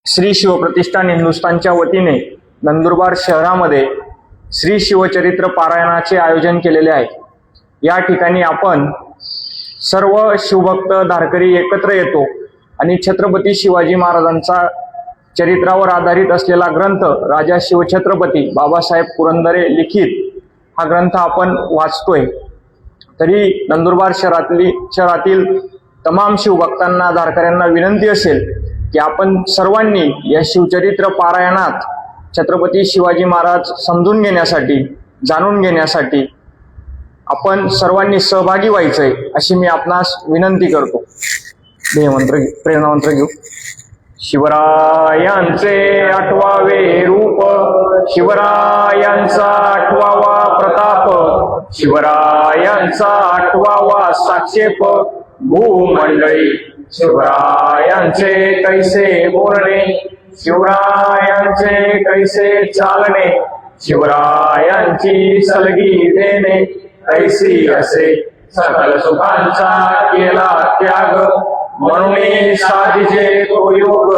श्री शिवप्रतिष्ठान हिंदुस्थानच्या वतीने नंदुरबार शहरामध्ये श्री शिवचरित्र पारायणाचे आयोजन केलेले आहे। या ठिकाणी आपण सर्व शिवभक्त धारकरी एकत्र येतो आणि छत्रपती शिवाजी महाराजांचा चरित्रावर आधारित असलेला ग्रंथ राजा शिवछत्रपती बाबासाहेब पुरंदरे लिखित हा ग्रंथ आपण वाचतोय। तरी नंदुरबार शहरातील तमाम शिवभक्तांना धारकऱ्यांना विनंती असेल की आपण सर्वांनी या शिवचरित्र पारायणात छत्रपती शिवाजी महाराज समजून घेण्यासाठी जाणून घेण्यासाठी आपण सर्वांनी सहभागी व्हायचंय अशी मी आपणास विनंती करतो। प्रेरणा मंत्र घेऊ। शिवरायांचे 8वावे रूप, शिवरायांचा 8वावा प्रताप, शिवरायांचा 8वावा साक्षेप भूमंडळी, शिवरायांचे कैसे बोलणे, शिवरायांचे कैसे चालणे, शिवरायांची सलगी देणे ऐसी असे, सकल सुखांचा केला त्याग, म्हणून साधिजे तो योग,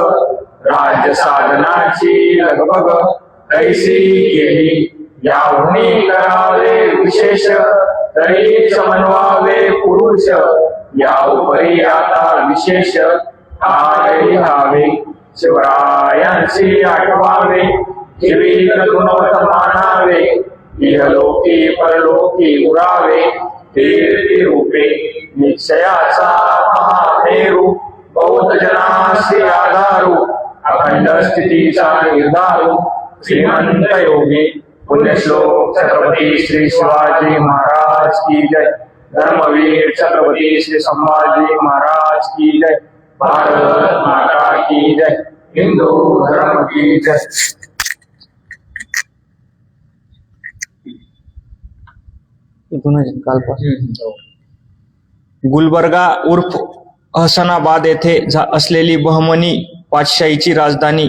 राज्य साधनाची लगबग ऐसी केली, याहुनी करावे विशेष, तरी समन्वावे पुरुष, या उपरी आता विशेष काय लिहावे, शिवरायांची आठवावे, जीवित गुणवत मानावे, इहलोकी परलोकी उरावे, तीर्थी रूपे निश्चयाचा महामेरू, बौद्ध जनासी आधारू, अखंड स्थितीचा निर्धारू, श्रीमंत योगी पुण्यश्लोक छत्रपती श्री शिवाजी महाराज की जय। धर्मवीर छत्रपती श्री संभाजी महाराज की जय। भारत माता की जय। हिंदू धर्म की जय। गुलबर्गा उर्फ हसनाबाद येथे असलेली बहमनी पातशाहीची राजधानी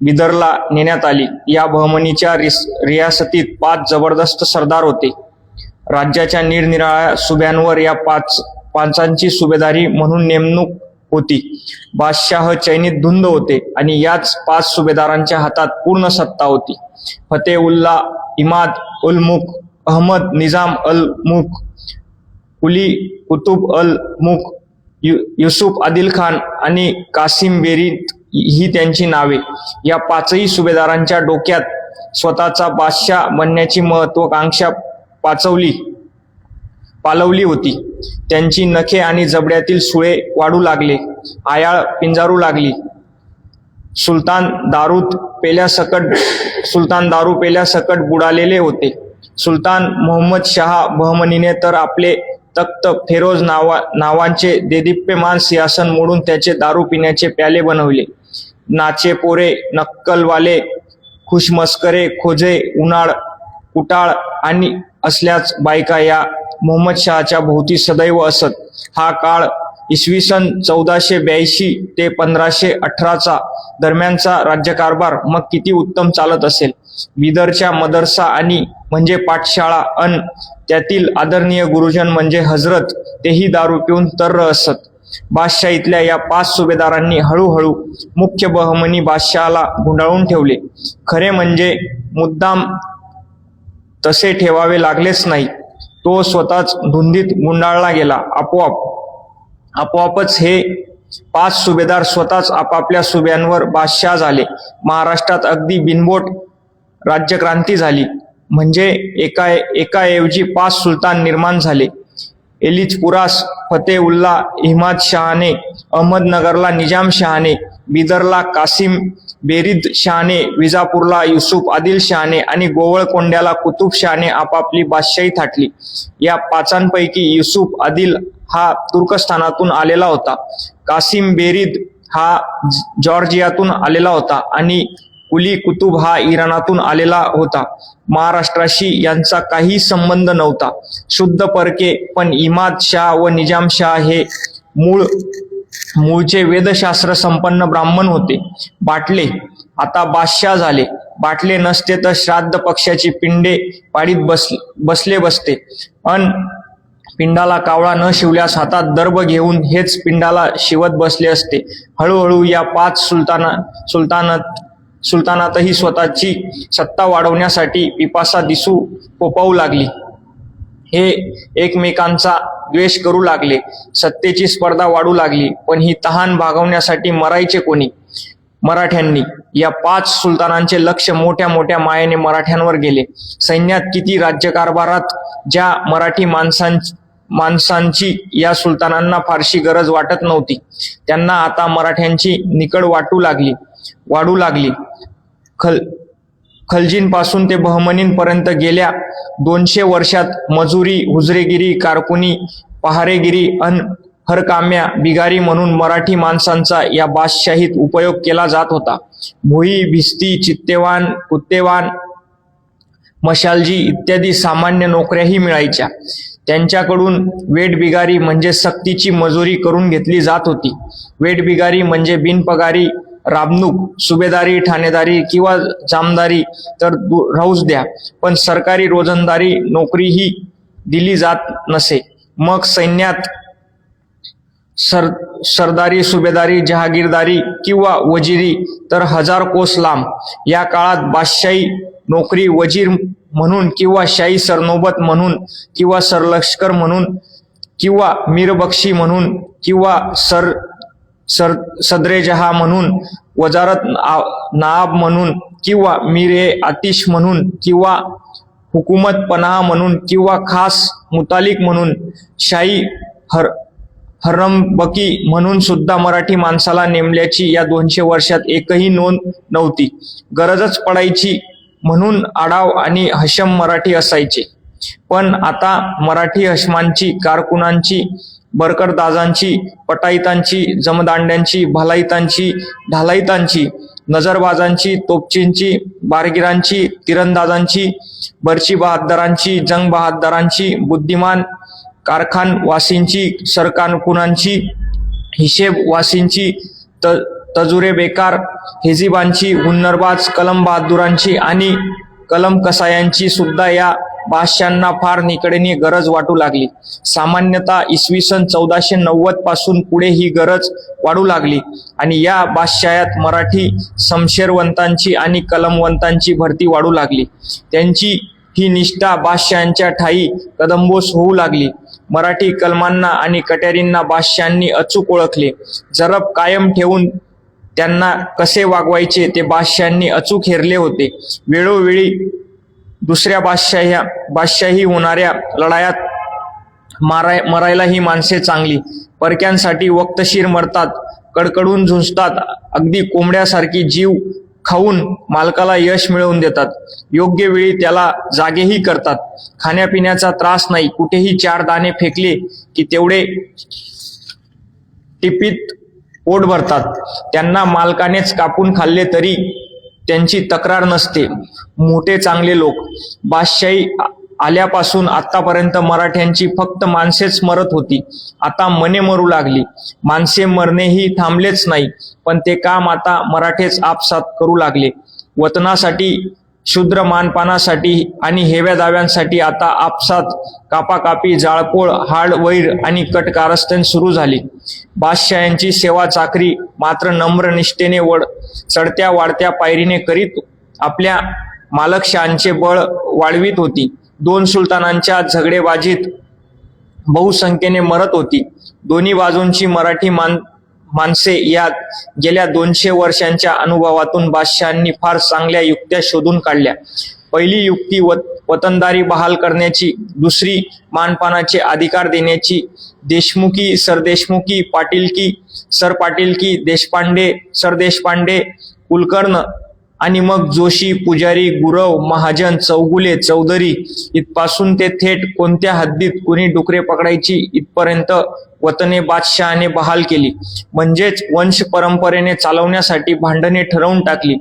बिदरला नेण्यात आली। या बहमनीच्या रियासतीत 5 जबरदस्त सरदार होते। राज्याच्या निरनिराळ्या सुब्यांवर या पाचांची सुभेदारी म्हणून नेमणूक होती। बादशाह चैनीत धुंद होते आणि याच 5 सुभेदारांच्या हातात पूर्ण सत्ता होती। फतेउल्ला, इमाद उल मुल्क, अहमद निजाम अल मुल्क, कुली कुतुब अल मुल्क, युसुफ आदिल खान आणि कासिम बेरीद ही त्यांची नावे। या 5ही सुभेदारांच्या डोक्यात स्वतःचा बादशाह बनण्याची महत्वाकांक्षा पालवली होती। त्यांची नखे आणि जबड्यातील सुळे वाढू लागले, आयाळ पिंजारू लागली। सुलतान दारू पेल्यासकट बुडालेले होते। सुलतान मोहम्मद शाह बहमनीने तर आपले तख्त फेरोज नावांचे देदीप्यमान सिंहासन मोडून त्याचे दारू पिण्याचे प्याले बनवले। नाचे पोरे, नक्कलवाले, खुशमस्करे, खोजे, उन्हाळ, कुटाळ आणि असल्याच बायका या मोहम्मद शहाच्या भोवती सदैव असत। हा काळ इसवी सन 1482 ते 1518 दरम्यानचा राज्यकारभार मग किती उत्तम चालत असेल। बिदरच्या मदरसा आणि म्हणजे पाठशाळा अन त्यातील आदरणीय गुरुजन म्हणजे हजरत तेही दारू पिऊन तर्र असत। बादशाहीतल्या या 5 सुभेदारांनी हळूहळू मुख्य बहमनी बादशहाला गुंडाळून ठेवले। खरे म्हणजे मुद्दाम तसे ठेवावे लागलेच नाही, तो स्वतःच धुंदीत गुंडाळला गेला। आपोआपच हे 5 सुभेदार स्वतःच आपापल्या सुब्यांवर बादशाह झाले। महाराष्ट्रात अगदी बिनबोट राज्यक्रांती झाली। म्हणजे एकाऐवजी 5 सुलतान निर्माण झाले। एलिचपुरास फतेउल्ला इमाद शहाने, अहमदनगरला निजाम शहाने, बिदरला कासिम बेरीद शहाने, विजापूरला युसुफ आदिल शहाने आणि गोवळकोंड्याला कुतुब शहाने आपापली बादशाही थाटली। या 5 युसुफ आदिल हा तुर्कस्थानातून आलेला होता, कासिम बेरीद हा जॉर्जियातून आलेला होता आणि कुली कुतुब हा इराणातून आलेला होता। महाराष्ट्राशी यांचा काही संबंध नव्हता, शुद्ध परके। पण इमाद शाह व निजाम शाह हे मूळचे वेदशास्त्र संपन्न ब्राह्मण होते। बाटले आता बादशाह झाले। बाटले नसते तर श्राद्ध पक्षाची पिंडे पाडीत बसले बसते। अन पिंडाला कावळा न शिवल्यास हातात दर्भ घेऊन हेच पिंडाला शिवत बसले असते. हळूहळू या 5 सुलतानातही स्वतःची सत्ता वाढवण्यासाठी पिपासा दिसू फोफावू लागली. हे एकमेकांचा द्वेष करू लागले. सत्तेची स्पर्धा वाढू लागली. पण ही तहान भागवण्यासाठी मरायचे कोणी? मराठ्यांनी. या 5 सुलतानांचे लक्ष मोठ्या मोठ्या मायेने मराठ्यांवर गेले. सैन्यात किती, राज्यकारभारात ज्या मराठी माणसांची या सुलतानांना फारशी गरज वाटत नव्हती, त्यांना आता मराठ्यांची निकड वाढू लागली. खलजींपासून ते बहमनींपर्यंत गेल्या 200 वर्षात मजुरी, हुजरेगिरी, कारकुनी, पहारेगिरी अन हरकाम्या, बिगारी म्हणून मराठी माणसांचा या बादशाहीत उपयोग केला जात होता. भोई, भिस्ती, चित्तेवान, कुत्तेवान, मशालजी इत्यादी सामान्य नोकऱ्याही मिळायच्या. त्यांच्याकडून वेठबिगारी म्हणजे सक्तीची मजुरी करून घेतली जात होती. वेठबिगारी म्हणजे बिनपगारी राबणूक, सुभेदारी, ठाणेदारी किंवा जामदारी तर राहूच द्या, पण सरकारी रोजंदारी नोकरीही दिली जात नसे. मग सैन्यात सरदारी, सुभेदारी, जहागीरदारी किंवा वजिरी तर 1000 कोस लांब. या काळात बादशाही नोकरी वजीर म्हणून किंवा शाही सरनोबत म्हणून किंवा सरलष्कर म्हणून किंवा मीरबक्षी म्हणून किंवा सदरेजहा म्हणून, वजारत नाब म्हणून किंवा मीर आतिश म्हणून किंवा हुकूमत पनाह म्हणून किंवा खास मुतालिक म्हणून, शाही हरमबकी म्हणून सुद्धा मराठी माणसाला नेमल्याची या 200 वर्षात एकही नोंद नव्हती. गरजच पडायची म्हणून आडाव आणि हशम मराठी असायचे. पण आता मराठी हशमांची, कारकुनांची, बरकरदाजांची, पटाईतांची, जमदांड्यांची, भलाईतांची, ढालाईतांची, नजरबाजांची, तोपचींची, बारगिरांची, तिरंदाजांची, बर्ची बहादरांची, जंग बहादरांची, बुद्धिमान कारखानवासींची, सरकारकुनांची, हिशेब वासींची, तजुरे बेकार हेजिबांची, हुन्नरबाज कलम बहादुरांची आणि कलम कसायांची सुद्धा या बादशांना फार निकडीने गरज वाटू लागली. सामान्यतः इसवी सन 1490 पासून पुढे ही गरज वाढू लागली आणि या बादशायात मराठी समशेरवंतांची आणि कलमवंतांची भरती वाढू लागली. त्यांची ही निष्ठा बादशांच्या ठायी कदंबोस होऊ लागली. मराठी कलमांना आणि कट्यारींना बादशांनी अचूक ओळखले. जरब कायम ठेवून त्यांना कसे वागवायचे ते बादशांनी अचूक हेरले होते. वेळोवेळी दुसऱ्या बादशाही होणाऱ्या लढायात मरायला ही माणसे चांगली. परक्यांसाठी वक्तशीर मरतात, कडकडून झुंजतात, अगदी कोंबड्यासारखी जीव खाऊन मालकाला यश मिळवून देतात. योग्य वेळी त्याला जागेही करतात. खाण्यापिण्याचा त्रास नाही. कुठेही 4 दाणे फेकले की तेवढे टिपीत पोट भरतात. त्यांना मालकानेच कापून खाल्ले तरी त्यांची तक्रार नसते. मोठे चांगले लोक. बादशाही आल्यापासून आतापर्यंत मराठ्यांची फक्त माणसेच मरत होती. आता मने मरू लागली. माणसे मरणेही थांबलेच नाही, पण ते काम आता मराठेच आपसात करू लागले. वतनासाठी, शूद्र मानपानासाठी आणि हेव्या दाव्यांसाठी आता आपसात कापाकापी, जाळपोळ, हाड वैर आणि कटकारस्थान सुरू झाली. बादशाहांची सेवा चाकरी मात्र नम्र निष्ठेने चढत्या वाढत्या पायरीने करीत आपल्या मालकशाहांचे बळ वाढवित होती. 2 सुलतानांच्या झगडेबाजीत बहुसंख्येने मरत होती. दोन्ही बाजूंची मराठी माणसे या गेल्या 200 वर्षांच्या अनुभवातून बादशाहांनी फार चांगल्या युक्त्या शोधून काढल्या. पहिली युक्ती वतनदारी बहाल करण्याची, दुसरी मानपानाचे अधिकार देण्याची. देशमुखी, सरदेशमुखी, पाटीलकी, सरपाटीलकी, देशपांडे, सरदेशपांडे, कुलकर्ण आणि मग जोशी, पुजारी, गुरव, महाजन, चौगुले, चौधरी इथपासून ते थेट कोणत्या हद्दीत कुणी डुकरे पकडायची इथपर्यंत वतने बादशहाने बहाल केली. म्हणजेच वंश परंपरेने चालवण्यासाठी भांडणे ठरवून टाकली.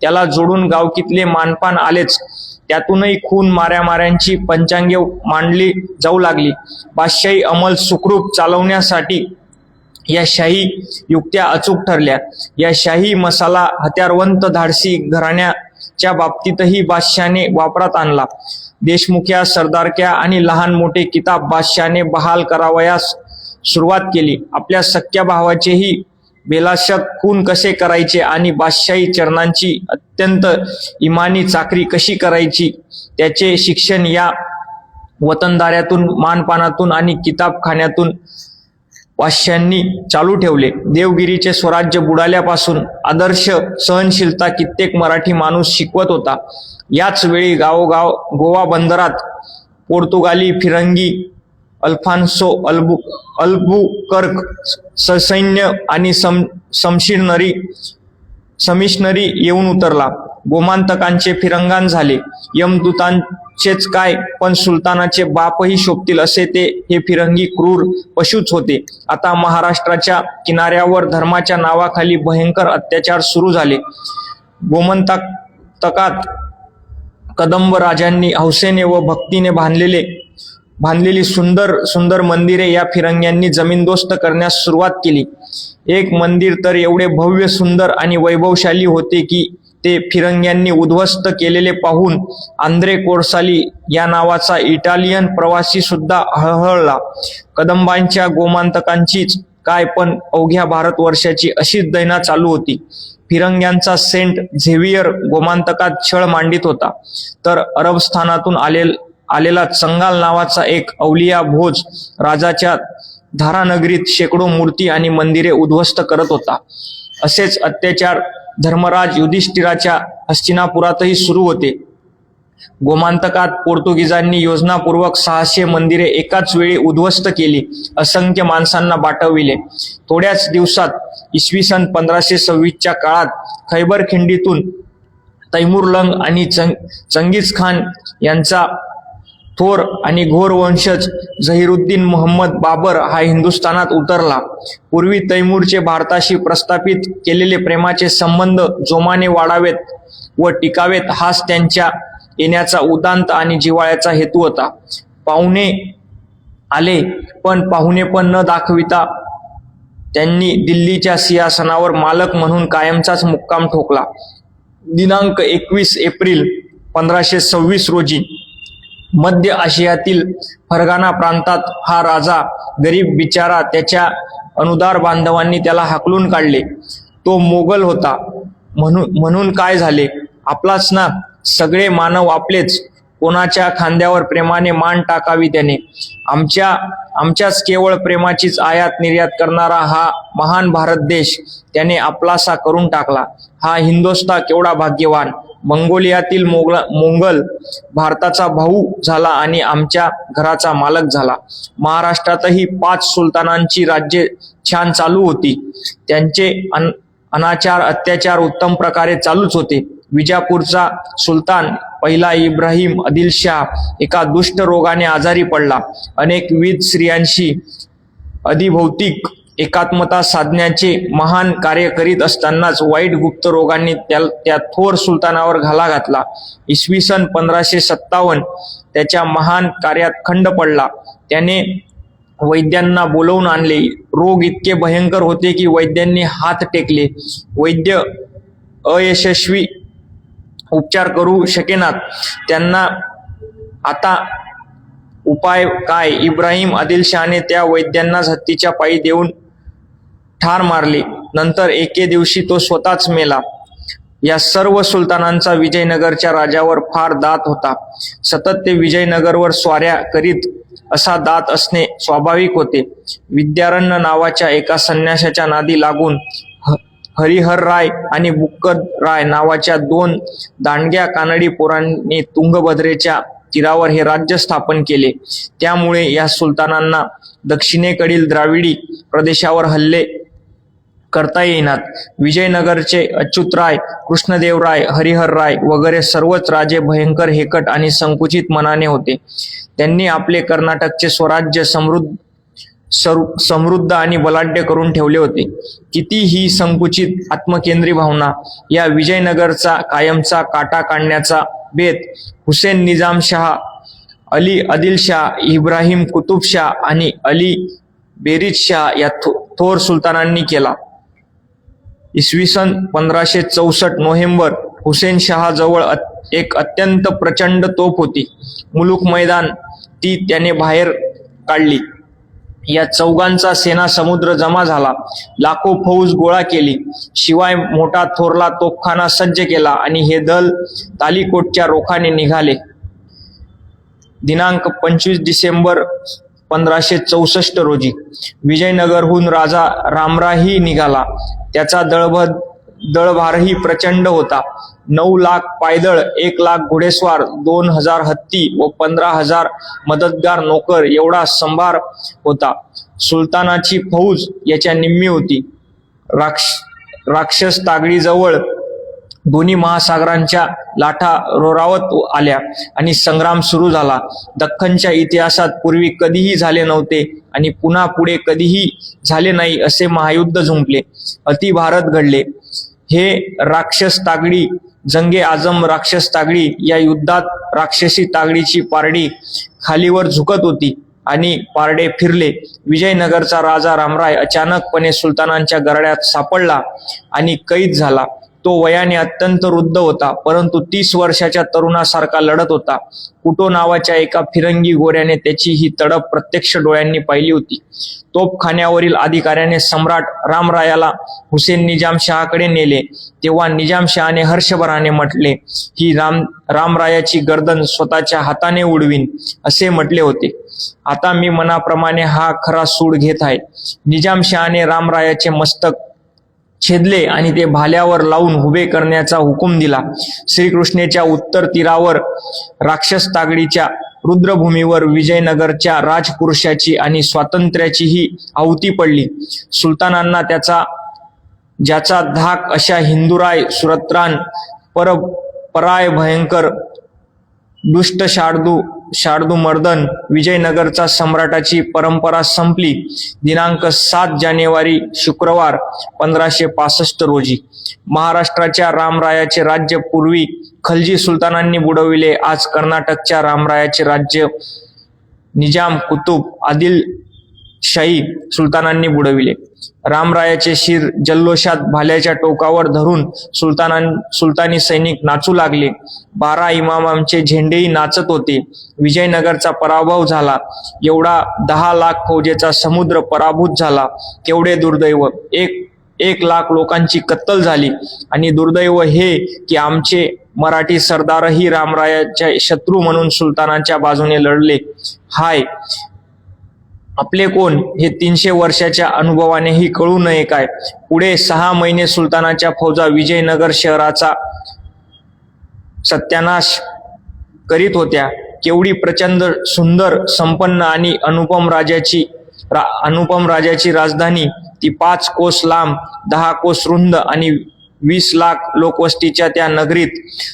त्याला जोडून गावकीतले मानपान आलेच. त्यातूनही खून, माऱ्यामाऱ्यांची पंचांगे मांडली जाऊ लागली. बादशाही अंमल सुखरूप चालवण्यासाठी या शाही युक्त्या अचूक ठरल्या. या शाही मसाला हत्यारवंत धाडसी घराण्याच्या बाबतीतही बादशाहाने वापरात आणला. देशमुख्या, सरदारक्या आणि लहान मोठे किताब बादशाहने बहाल करावयास सुरुवात केली. आपल्या सख्या भावाचेही बेलाशक खून कसे करायचे आणि बादशाही चरणांची अत्यंत इमानी चाकरी कशी करायची त्याचे शिक्षण या वतनदाऱ्यातून, मानपानातून आणि किताबखान्यातून बादशाहांनी चालू ठेवले. देवगिरीचे स्वराज्य बुडाल्यापासून आदर्श सहनशीलता कित्येक मराठी माणूस शिकवत होता. याच वेळी गावोगाव गोवा बंदरात पोर्तुगाली फिरंगी अल्फान्सो अल्बुकर्क ससैन्य आणि समिशनरी येऊन उतरला. गोमांतकांचे फिरंगान झाले. यमदूतांचेच काय, पण सुलतानाचे बापही शोभतील असे ते हे फिरंगी क्रूर पशुच होते. आता महाराष्ट्राच्या किनाऱ्यावर धर्माच्या नावाखाली भयंकर अत्याचार सुरू झाले. गोमंतकात कदंब राजांनी हौसेने व भक्तीने बांधलेली सुंदर सुंदर मंदिरे या फिरंग्यांनी जमीनदोस्त करण्यास सुरुवात केली. एक मंदिर तर एवढे भव्य, सुंदर आणि वैभवशाली होते की ते फिरंग्यांनी उद्ध्वस्त केलेले पाहून आंद्रे कोर्साली या नावाचा इटालियन प्रवासी सुद्धा हळहळला. कदंबांच्या गोमांतकांचीच काय, पण अवघ्या भारतवर्षाची अशीच दैना चालू होती. फिरंग्यांचा सेंट झेवियर गोमांतकात छळ मांडित होता, तर अरबस्थानातून आलेला चंगाल नावाचा एक अवलिया भोज राजाच्या धारानगरीत शेकडो मूर्ती आणि मंदिरे उद्ध्वस्त करत होता. असेच अत्याचार धर्मराज युधिष्ठिराच्या हस्तिनापुरातही सुरू होते. गोमांतकात पोर्तुगीजांनी योजनापूर्वक 600 मंदिरे एकाच वेळी उद्ध्वस्त केली, असंख्य माणसांना बाटविले. थोड्याच दिवसात इसवी सन 1526च्या काळात खैबर खिंडीतून तैमूरलंग आणि चंगीज खान यांचा थोर आणि घोर वंशज झहिरुद्दीन मोहम्मद बाबर हा हिंदुस्थानात उतरला. पूर्वी तैमूरचे भारताशी प्रस्थापित केलेले प्रेमाचे संबंध जोमाने वाढावेत व टिकावेत हाच त्यांच्या येण्याचा उदांत आणि जिव्हाळ्याचा हेतू होता. पाहुणे आले, पण पाहुणेपण न दाखविता त्यांनी दिल्लीच्या सिंहासनावर मालक म्हणून कायमचाच मुक्काम ठोकला. दिनांक 21 एप्रिल 1526 रोजी मध्य आशियातील फरगाना प्रांतात हा राजा गरीब बिचारा, त्याच्या अनुदार बांधवांनी त्याला हाकलून काढले. तो मोगल होता म्हणून काय झाले, आपलाच ना, सगळे मानव आपलेच. कोणाच्या खांद्यावर प्रेमाने मान टाकावी त्याने. आमच्याच केवळ प्रेमाचीच आयात निर्यात करणारा हा महान भारत देश त्याने आपलासा करून टाकला. हा हिंदोस्ता केवढा भाग्यवान. मंगोलियातील मोंगल भारताचा भाऊ झाला आणि आमच्या घराचा मालक झाला. महाराष्ट्रातही 5 सुलतानांची राज्ये छान चालू होती. त्यांचे अनाचार अत्याचार उत्तम प्रकारे चालूच होते. विजापूरचा सुलतान पहिला इब्राहिम आदिलशाह एका दुष्ट रोगाने आजारी पडला. अनेक विध स्त्रियांशी अधिभौतिक एकात्मता साधण्याचे महान कार्य करीत असतानाच वाईट गुप्त रोगांनी त्या थोर सुलतानावर घाला घातला. इसवी सन 1557 त्याच्या महान कार्यात खंड पडला. त्याने वैद्यांना बोलवून आणले. रोग इतके भयंकर होते की वैद्यांनी हात टेकले. वैद्य अयशस्वी उपचार करू शकेनात. त्यांना आता उपाय काय? इब्राहिम आदिलशाहने त्या वैद्यांनाच हत्तीच्या पायी देऊन ठार मारले. नंतर एके दिवशी तो स्वतःच मेला. या सर्व सुलतानांचा विजयनगरच्या राजावर फार दात होता. सतत ते विजयनगरवर स्वाऱ्या करीत असा दात असणे स्वाभाविक होते. विद्यारण्य नावाच्या एका संन्याशाच्या नादी लागून हरिहर राय आणि बुक्कर राय नावाच्या 2 दांडग्या कानडी पोरांनी तुंगभद्रेच्या तीरावर हे राज्य स्थापन केले. त्यामुळे या सुलतानांना दक्षिणेकडील द्राविडी प्रदेशावर हल्ले करता येईनात. विजयनगरचे अच्युतराय, कृष्णदेवराय, हरिहर राय वगैरे सर्वच राजे भयंकर हेकट आणि संकुचित मनाने होते. त्यांनी आपले कर्नाटकचे स्वराज्य समृद्ध आणि बलाढ्य करून ठेवले होते. किती ही संकुचित आत्मकेंद्री भावना, या विजयनगरचा कायमचा काटा काढण्याचा बेत हुसेन निजामशाह, अली आदिलशाह, इब्राहिम कुतुबशाह आणि अली बेरीजशाह या थोर सुलतानांनी केला. इसवी सन 1564 नोव्हेंबर हुसेन शहा जवळ एक अत्यंत प्रचंड तोफ होती. मुलूक मैदान ती त्याने बाहेर काढली. या चौघांचा सेना समुद्र जमा झाला. लाखो फौज गोळा केली. शिवाय मोठा थोरला तोफखाना सज्ज केला आणि हे दल तालिकोटच्या रोखाने निघाले. दिनांक 25 डिसेंबर 1564 रोजी विजयनगरहून राजा रामरायही निघाला. त्याचा दळभारही प्रचंड होता. 9 लाख पायदळ, 1 लाख घोडेस्वार, 2000 हत्ती व 15,000 मदतगार नोकर एवढा संभार होता. सुलतानाची फौज याच्या निम्मी होती. राक्षस तागडीजवळ दोन्ही महासागरांच्या लाटा रोरावत आल्या आणि संग्राम सुरू झाला. दख्खनच्या इतिहासात पूर्वी कधीही झाले नव्हते आणि पुन्हा पुढे कधीही झाले नाही असे महायुद्ध झुंपले. अतिभारत घडले. हे राक्षस तागडी, जंगे आजम राक्षस तागडी या युद्धात राक्षसी तागडीची पारडी खालीवर झुकत होती आणि पारडे फिरले. विजयनगरचा राजा रामराय अचानकपणे सुलतानांच्या गरड्यात सापडला आणि कैद झाला. तो वयाने अत्यंत वृद्ध होता, परंतु 30 वर्षाच्या तरुणासारखा लढत होता. कुटो नावाच्या एका फिरंगी गोऱ्याने त्याची ही तडप प्रत्यक्ष डोळ्यांनी पाहिली होती. तोफखान्यावरील अधिकाऱ्याने सम्राट रामरायाला हुसेन निजामशहाकडे नेले. तेव्हा निजामशहाने हर्षभराने म्हटले, ही रामरायाची गर्दन स्वतःच्या हाताने उडवीन असे म्हटले होते. आता मी मनाप्रमाणे हा खरा सूड घेत आहे. निजामशहाने रामरायाचे मस्तक छेदले आणि ते भाल्यावर लावून उभे करण्याचा हुकूम दिला. श्रीकृष्णेच्या उत्तर तीरावर राक्षस तागडीच्या रुद्रभूमीवर विजयनगरच्या राजपुरुषाची आणि स्वातंत्र्याचीही आहुती पडली. सुलतानांना ज्याचा धाक अशा हिंदुराय सुरत्रान पराय भयंकर दुष्ट शार्दू मर्दन विजयनगरचा सम्राटाची परंपरा संपली. दिनांक 7 जानेवारी शुक्रवार 1565 रोजी महाराष्ट्राच्या रामरायाचे राज्य पूर्वी खलजी सुलतानांनी बुडविले. आज कर्नाटकच्या रामरायाचे राज्य निजाम कुतुब आदिलशाही सुलतानांनी बुडविले. रामरायाचे शिर जल्लोषात भाल्याच्या टोकावर धरून सुलतानी सैनिक नाचू लागले. 12 इमामांचे झेंडेही नाचत होते. विजयनगरचा पराभव झाला. एवढा 10 लाख फौजेचा समुद्र पराभूत झाला. केवढे दुर्दैव. 1 लाख लोकांची कत्तल झाली. आणि दुर्दैव हे की आमचे मराठी सरदारही रामरायाचे शत्रू म्हणून सुलतानांच्या बाजूने लढले. हाय, आपले कोण हे 300 वर्षाच्या अनुभवानेही कळू नये काय. पुढे 6 महिने सुलतानाच्या फौजा विजयनगर शहराचा सत्यानाश करीत होत्या. केवढी प्रचंड, सुंदर, संपन्न आणि अनुपम राजाची राजधानी. ती 5 कोस लांब, 10 कोस रुंद आणि 20 लाख लोकवस्तीच्या त्या नगरीत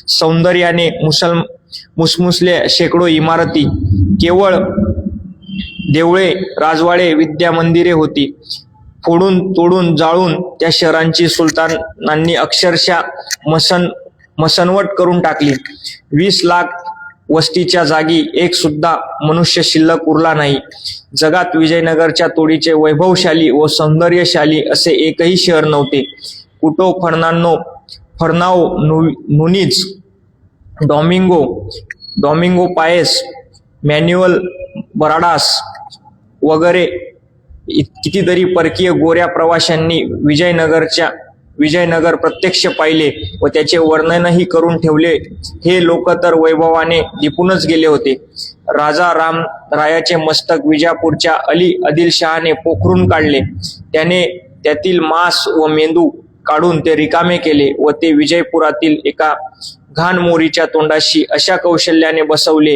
सौंदर्याने मुसमुसल्या शेकडो इमारती, केवळ देवळे, राजवाडे, विद्या मंदिरे होती. फोडून तोडून जाळून त्या शहरांची सुलतानांनी अक्षरशः मसनवट करून टाकली. 20 लाख वस्तीच्या जागी एक सुद्धा मनुष्य शिल्लक उरला नाही. जगात विजयनगरच्या तोडीचे वैभवशाली व सौंदर्यशाली असे एकही शहर नव्हते. कुटो फर्नाओ नुनीज, डॉमिंगो पायस, मॅन्युअल बराडास वगैरे कितीतरी परकीय गोऱ्या प्रवाशांनी विजयनगर प्रत्यक्ष पाहिले व त्याचे वर्णनही करून ठेवले. हे लोक तर वैभवाने दिपूनच गेले होते. राजा रामरायाचे मस्तक विजापूरच्या अली आदिलशहाने पोखरून काढले. त्याने त्यातील मांस व मेंदू काढून ते रिकामे केले व ते विजयपुरातील एका घाण मोरीच्या तोंडाशी अशा कौशल्याने बसवले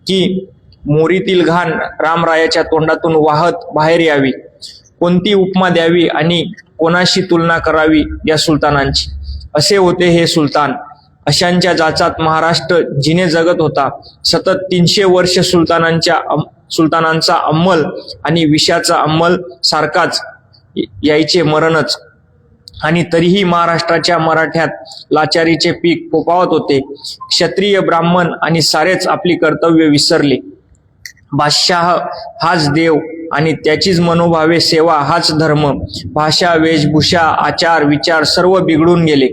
की मोरीतील घाण रामरायाच्या तोंडातून वाहत बाहेर यावी. कोणती उपमा द्यावी आणि कोणाशी तुलना करावी या सुलतानांची. असे होते हे सुलतान. अशांच्या जाचात महाराष्ट्र जिने जगत होता. सतत 300 वर्ष सुलतानांचा अंमल आणि विषाचा अंमल सारखाच यायचे मरणच. आणि तरीही महाराष्ट्राच्या मराठ्यात लाचारीचे पीक फोफावत होते. क्षत्रिय, ब्राह्मण आणि सारेच आपली कर्तव्य विसरले. बादशाह हाच देव आणि त्याचीच मनोभावे सेवा हाच धर्म. भाषा, वेशभूषा, आचार, विचार सर्व बिघडून गेले.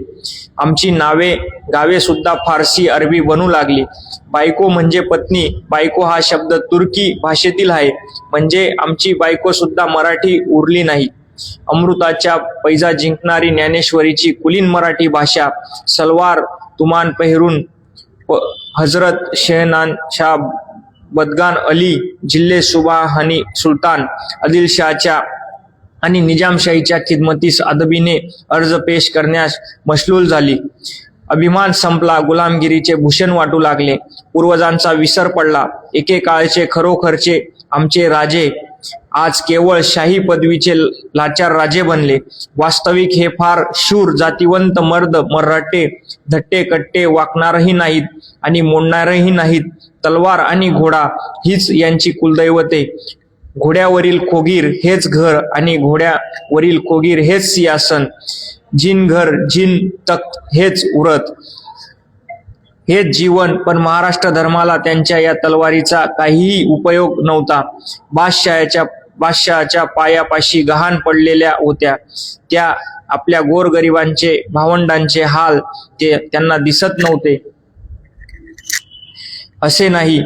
आमची नावे गावे सुद्धा फारसी अरबी बनू लागली. बायको म्हणजे पत्नी. बायको हा शब्द तुर्की भाषेतील आहे, म्हणजे आमची बायको सुद्धा मराठी उरली नाही. अमृताच्या पैजा जिंकणारी ज्ञानेश्वरीची कुलीन मराठी भाषा सलवार तुमान पहिरून हजरत शेहनानशाह बदगान अली जिल्हे सुबाहानी सुलतान आदिलशाहच्या आणि निजामशाहीच्या खिदमतीस अदबीने अर्ज पेश करण्यास मशलूल झाली. अभिमान संपला, गुलामगिरीचे भूषण वाटू लागले, पूर्वजांचा विसर पडला. एकेकाळचे खरोखरचे आमचे राजे आज केवळ शाही पदवीचे लाचार राजे बनले. वास्तविक हे फार शूर जातिवंत मर्द मराठे धट्टे कट्टे वाकणारही नाहीत आणि मोडणारही नाहीत. तलवार आणि घोडा हीच यांची कुलदैवते. घोड्यावरील खोगीर हेच घर आणि घोड्यावरील खोगीर हेच सिंहासन. जिन घर जिन तख्त हेच उरत, हेच जीवन. पण महाराष्ट्र धर्माला त्यांच्या या तलवारीचा काहीही उपयोग नव्हता. बादशहाच्या पायापाशी गहाण पडलेल्या होत्या त्या आपल्या गोरगरिबांचे भावंडांचे हाल त्यांना दिसत नव्हते. असे नाही,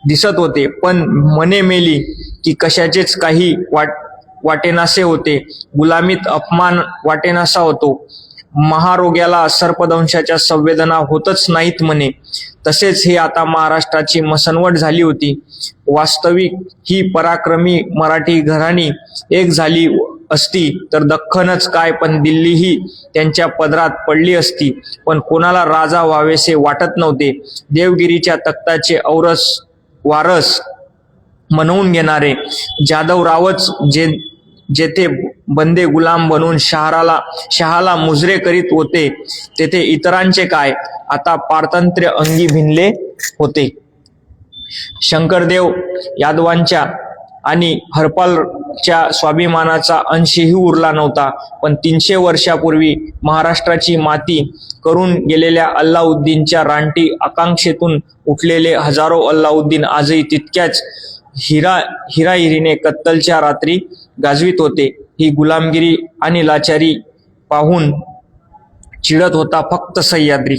दिसत होते, पण मने मेली की कशाचेच काही वाटेनासे होते. गुलामीत अपमान वाटेनासा होतो. महारोग्याला सर्पदंशाच्या संवेदना होतच नाहीत म्हणे. तसेच हे आता महाराष्ट्राची मसनवट झाली होती. वास्तविक ही पराक्रमी मराठी घराणी एक झाली असती तर दख्खनच काय, पण दिल्लीही त्यांच्या पदरात पडली असती. पण कोणाला राजा व्हावेसे वाटत नव्हते. देवगिरीच्या तख्ताचे वारस म्हणवून घेणारे जाधवरावच जेथे बंदे गुलाम बनून शहाला मुजरे करीत होते, तेथे इतरांचे काय? आता पारतंत्र्य अंगी भिनले होते. शंकरदेव यादवांच्या आणि हरपालच्या स्वाभिमानाचा अंशही उरला नव्हता. पण 300 वर्षापूर्वी महाराष्ट्राची माती करून गेलेल्या अल्लाउद्दीनच्या रानटी आकांक्षेतून उठलेले हजारो अल्लाउद्दीन आजही तितक्याच हिराहिरीने कत्तलच्या रात्री गाजवीत होते. ही गुलामगिरी आणि लाचारी पाहून चिडत होता फक्त सह्याद्री.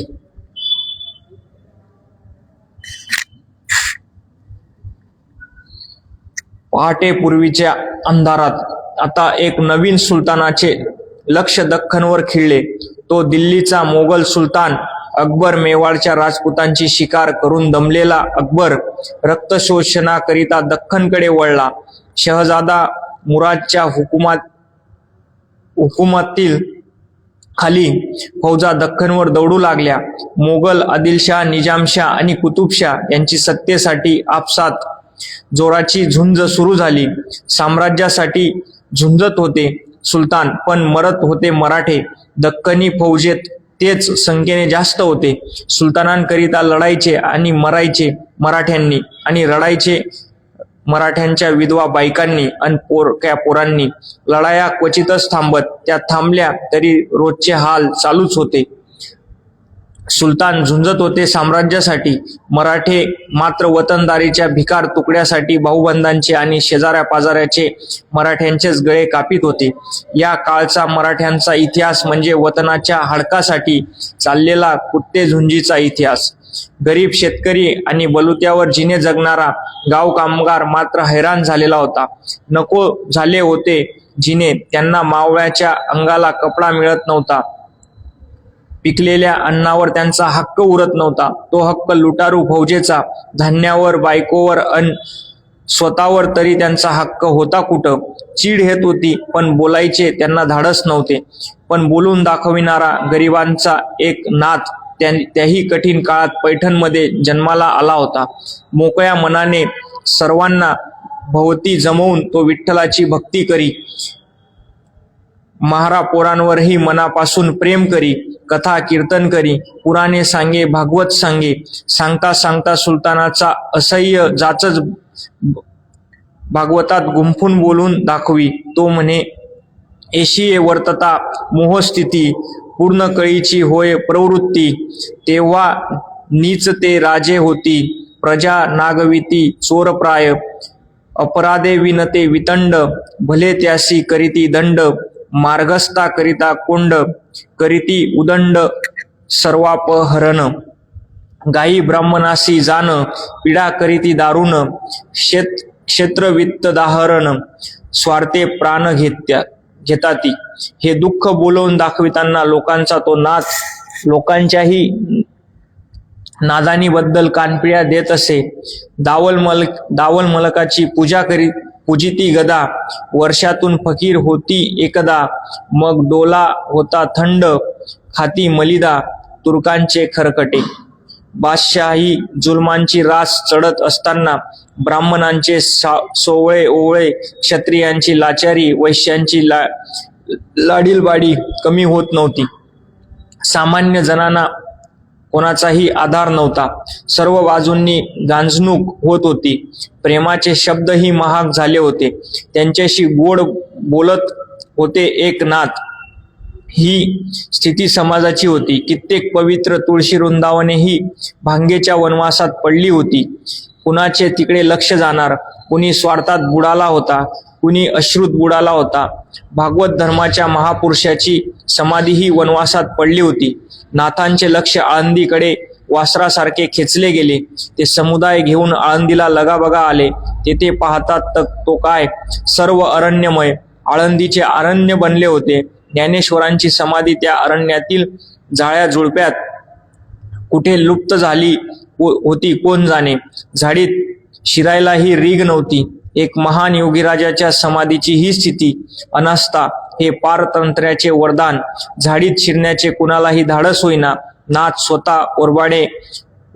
पहाटे पूर्वीच्या अंधारात आता एक नवीन सुलतानाचे लक्ष दख्खनवर खिळले. तो दिल्लीचा मोगल सुलतान अकबर. मेवाडच्या राजपुतांची शिकार करून दमलेला अकबर रक्तशोषणाकरिता दख्खनकडे वळला. शहजादा मुरादच्या हुकुमातील खाली फौजा दख्खनवर दौडू लागल्या. मोगल आदिलशाह, निजामशाह आणि कुतुबशाह यांची सत्तेसाठी आपसात जोराची झुंज सुरू झाली. साम्राज्यासाठी झुंजत होते सुलतान, पण मरत होते मराठे. दख्खनी फौजेत तेच संख्येने जास्त होते. सुलतानांकरिता लढायचे आणि मरायचे मराठ्यांनी, आणि रडायचे मराठ्यांच्या विधवा बायकांनी आणि पोरक्या पोरांनी. लढाया क्वचितच थांबत, त्या थांबल्या तरी रोजचे हाल चालूच होते. सुलतान झुंजत होते साम्राज्यासाठी, मराठे मात्र वतनदारीच्या भिकार तुकड्यासाठी भाऊबंधांचे आणि शेजाऱ्या पाजाऱ्याचे मराठ्यांचेच गळे कापीत होते. या काळचा मराठ्यांचा इतिहास म्हणजे वतनाच्या हडकासाठी चाललेला कुत्ते झुंजीचा इतिहास. गरीब शेतकरी आणि बलुत्यावर जिने जगणारा गाव कामगार मात्र हैराण झालेला होता. नको झाले होते जिने. त्यांना मावळ्याच्या अंगाला कपडा मिळत नव्हता. पिकलेल्या अन्नावर त्यांचा हक्क उरत नव्हता. तो हक्क लुटारू फौजेचा. धान्यावर, बायकोवर अन स्वतःवर तरी त्यांचा हक्क होता कुठं? चीड येत होती, पण बोलायचे त्यांना धाडस नव्हते. पण बोलून दाखविणारा गरिबांचा एक नाथ त्याही कठीण काळात पैठणमध्ये जन्माला आला होता. मोकळ्या मनाने सर्वांना भोवती जमवून तो विठ्ठलाची भक्ती करी. महारापोरांवरही मनापासून प्रेम करी. कथा कीर्तन करी. पुराणे सांगे, भागवत सांगे. सांगता सांगता सुलतानाचा असह्य जाचच भागवतात गुंफून बोलून दाखवी. तो म्हणे, एशिये वर्तता मोहस्थिती, पूर्ण कळीची होय प्रवृत्ती. तेव्हा नीच ते राजे होती, प्रजा नागविती चोरप्राय. अपराधे विनते वितंड, भले त्यासी करीती दंड. मार्गस्था करिता कोंड करीती उदंड सर्वापहरण गायी ब्राह्मणासी जान पीडा करीती दारुण क्षेत्रवित्त दाहरण स्वार्थे प्राण घेताती. हे दुःख बोलवून दाखविताना लोकांचा तो नाद लोकांच्याही नादानीबद्दल कानपिळ्या देत असे. दावल मलकाची पूजा पूजिती गदा वर्षातून फकीर होती एकदा. मग डोला होता थंड खाती मलिदा तुर्कांचे खरकटे. बादशाही जुलमांची रास चढत असताना ब्राह्मणांचे सोवळे ओवळे क्षत्रियांची लाचारी वैश्यांची लाडीलबाडी कमी होत नव्हती. सामान्य जणांना कोणाचाही आधार नव्हता. सर्व बाजूंनी गांजणूक होत होती. प्रेमाचे शब्दही महाग झाले होते. त्यांच्याशी गोड बोलत होते एक नाथ. ही स्थिती समाजाची होती. कित्येक पवित्र तुळशी वृंदावनेही भांगेच्या वनवासात पडली होती. कुणाचे तिकडे लक्ष जाणार. कुणी स्वार्थात बुडाला होता, कुणी अश्रूत बुडाला होता. भागवत धर्माच्या महापुरुषाची समाधीही वनवासात पडली होती. नाथांचे लक्ष आळंदीकडे वासरासारखे खेचले गेले. ते समुदाय घेऊन आळंदीला लगाबगा आले. तेथे पाहतात तो काय सर्व अरण्यमय. आळंदीचे अरण्य बनले होते. ज्ञानेश्वरांची समाधी त्या अरण्यातील जाळ्या झुडप्यात कुठे लुप्त झाली होती कोण जाणे. झाडीत शिरायलाही रीग नव्हती. एक महान योगीराजाच्या समाधीची ही स्थिती. अनास्था हे पारतंत्र्याचे वरदान. झाडीत शिरण्याचे कुणालाही धाडस होईना. नाथ स्वतः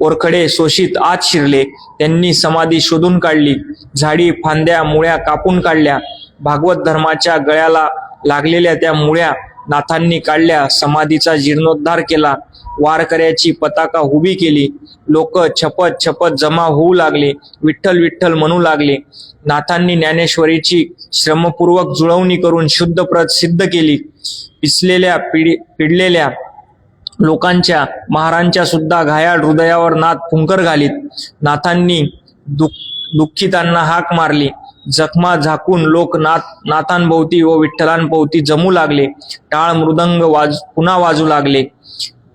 ओरखडे शोषित आत शिरले. त्यांनी समाधी शोधून काढली. झाडी फांद्या मुळ्या कापून काढल्या. भागवत धर्माच्या गळ्याला लागलेल्या त्या मुळ्या नाथांनी काढल्या. समाधीचा जीर्णोद्धार केला. वारकऱ्याची पताका उभी केली. लोक छपत छपत जमा होऊ लागले. विठ्ठल विठ्ठल म्हणू लागले. नाथांनी ज्ञानेश्वरीची श्रमपूर्वक जुळवणी करून शुद्ध प्रत सिद्ध केली. पिडलेल्या लोकांच्या महारांच्या सुद्धा घायाळ हृदयावर नाथ फुंकर घालीत. नाथांनी दुःखितांना हाक मारली. जखमा झाकून लोक नाथांभोवती व विठ्ठलांभोवती जमू लागले. टाळ मृदंग पुन्हा वाजू लागले.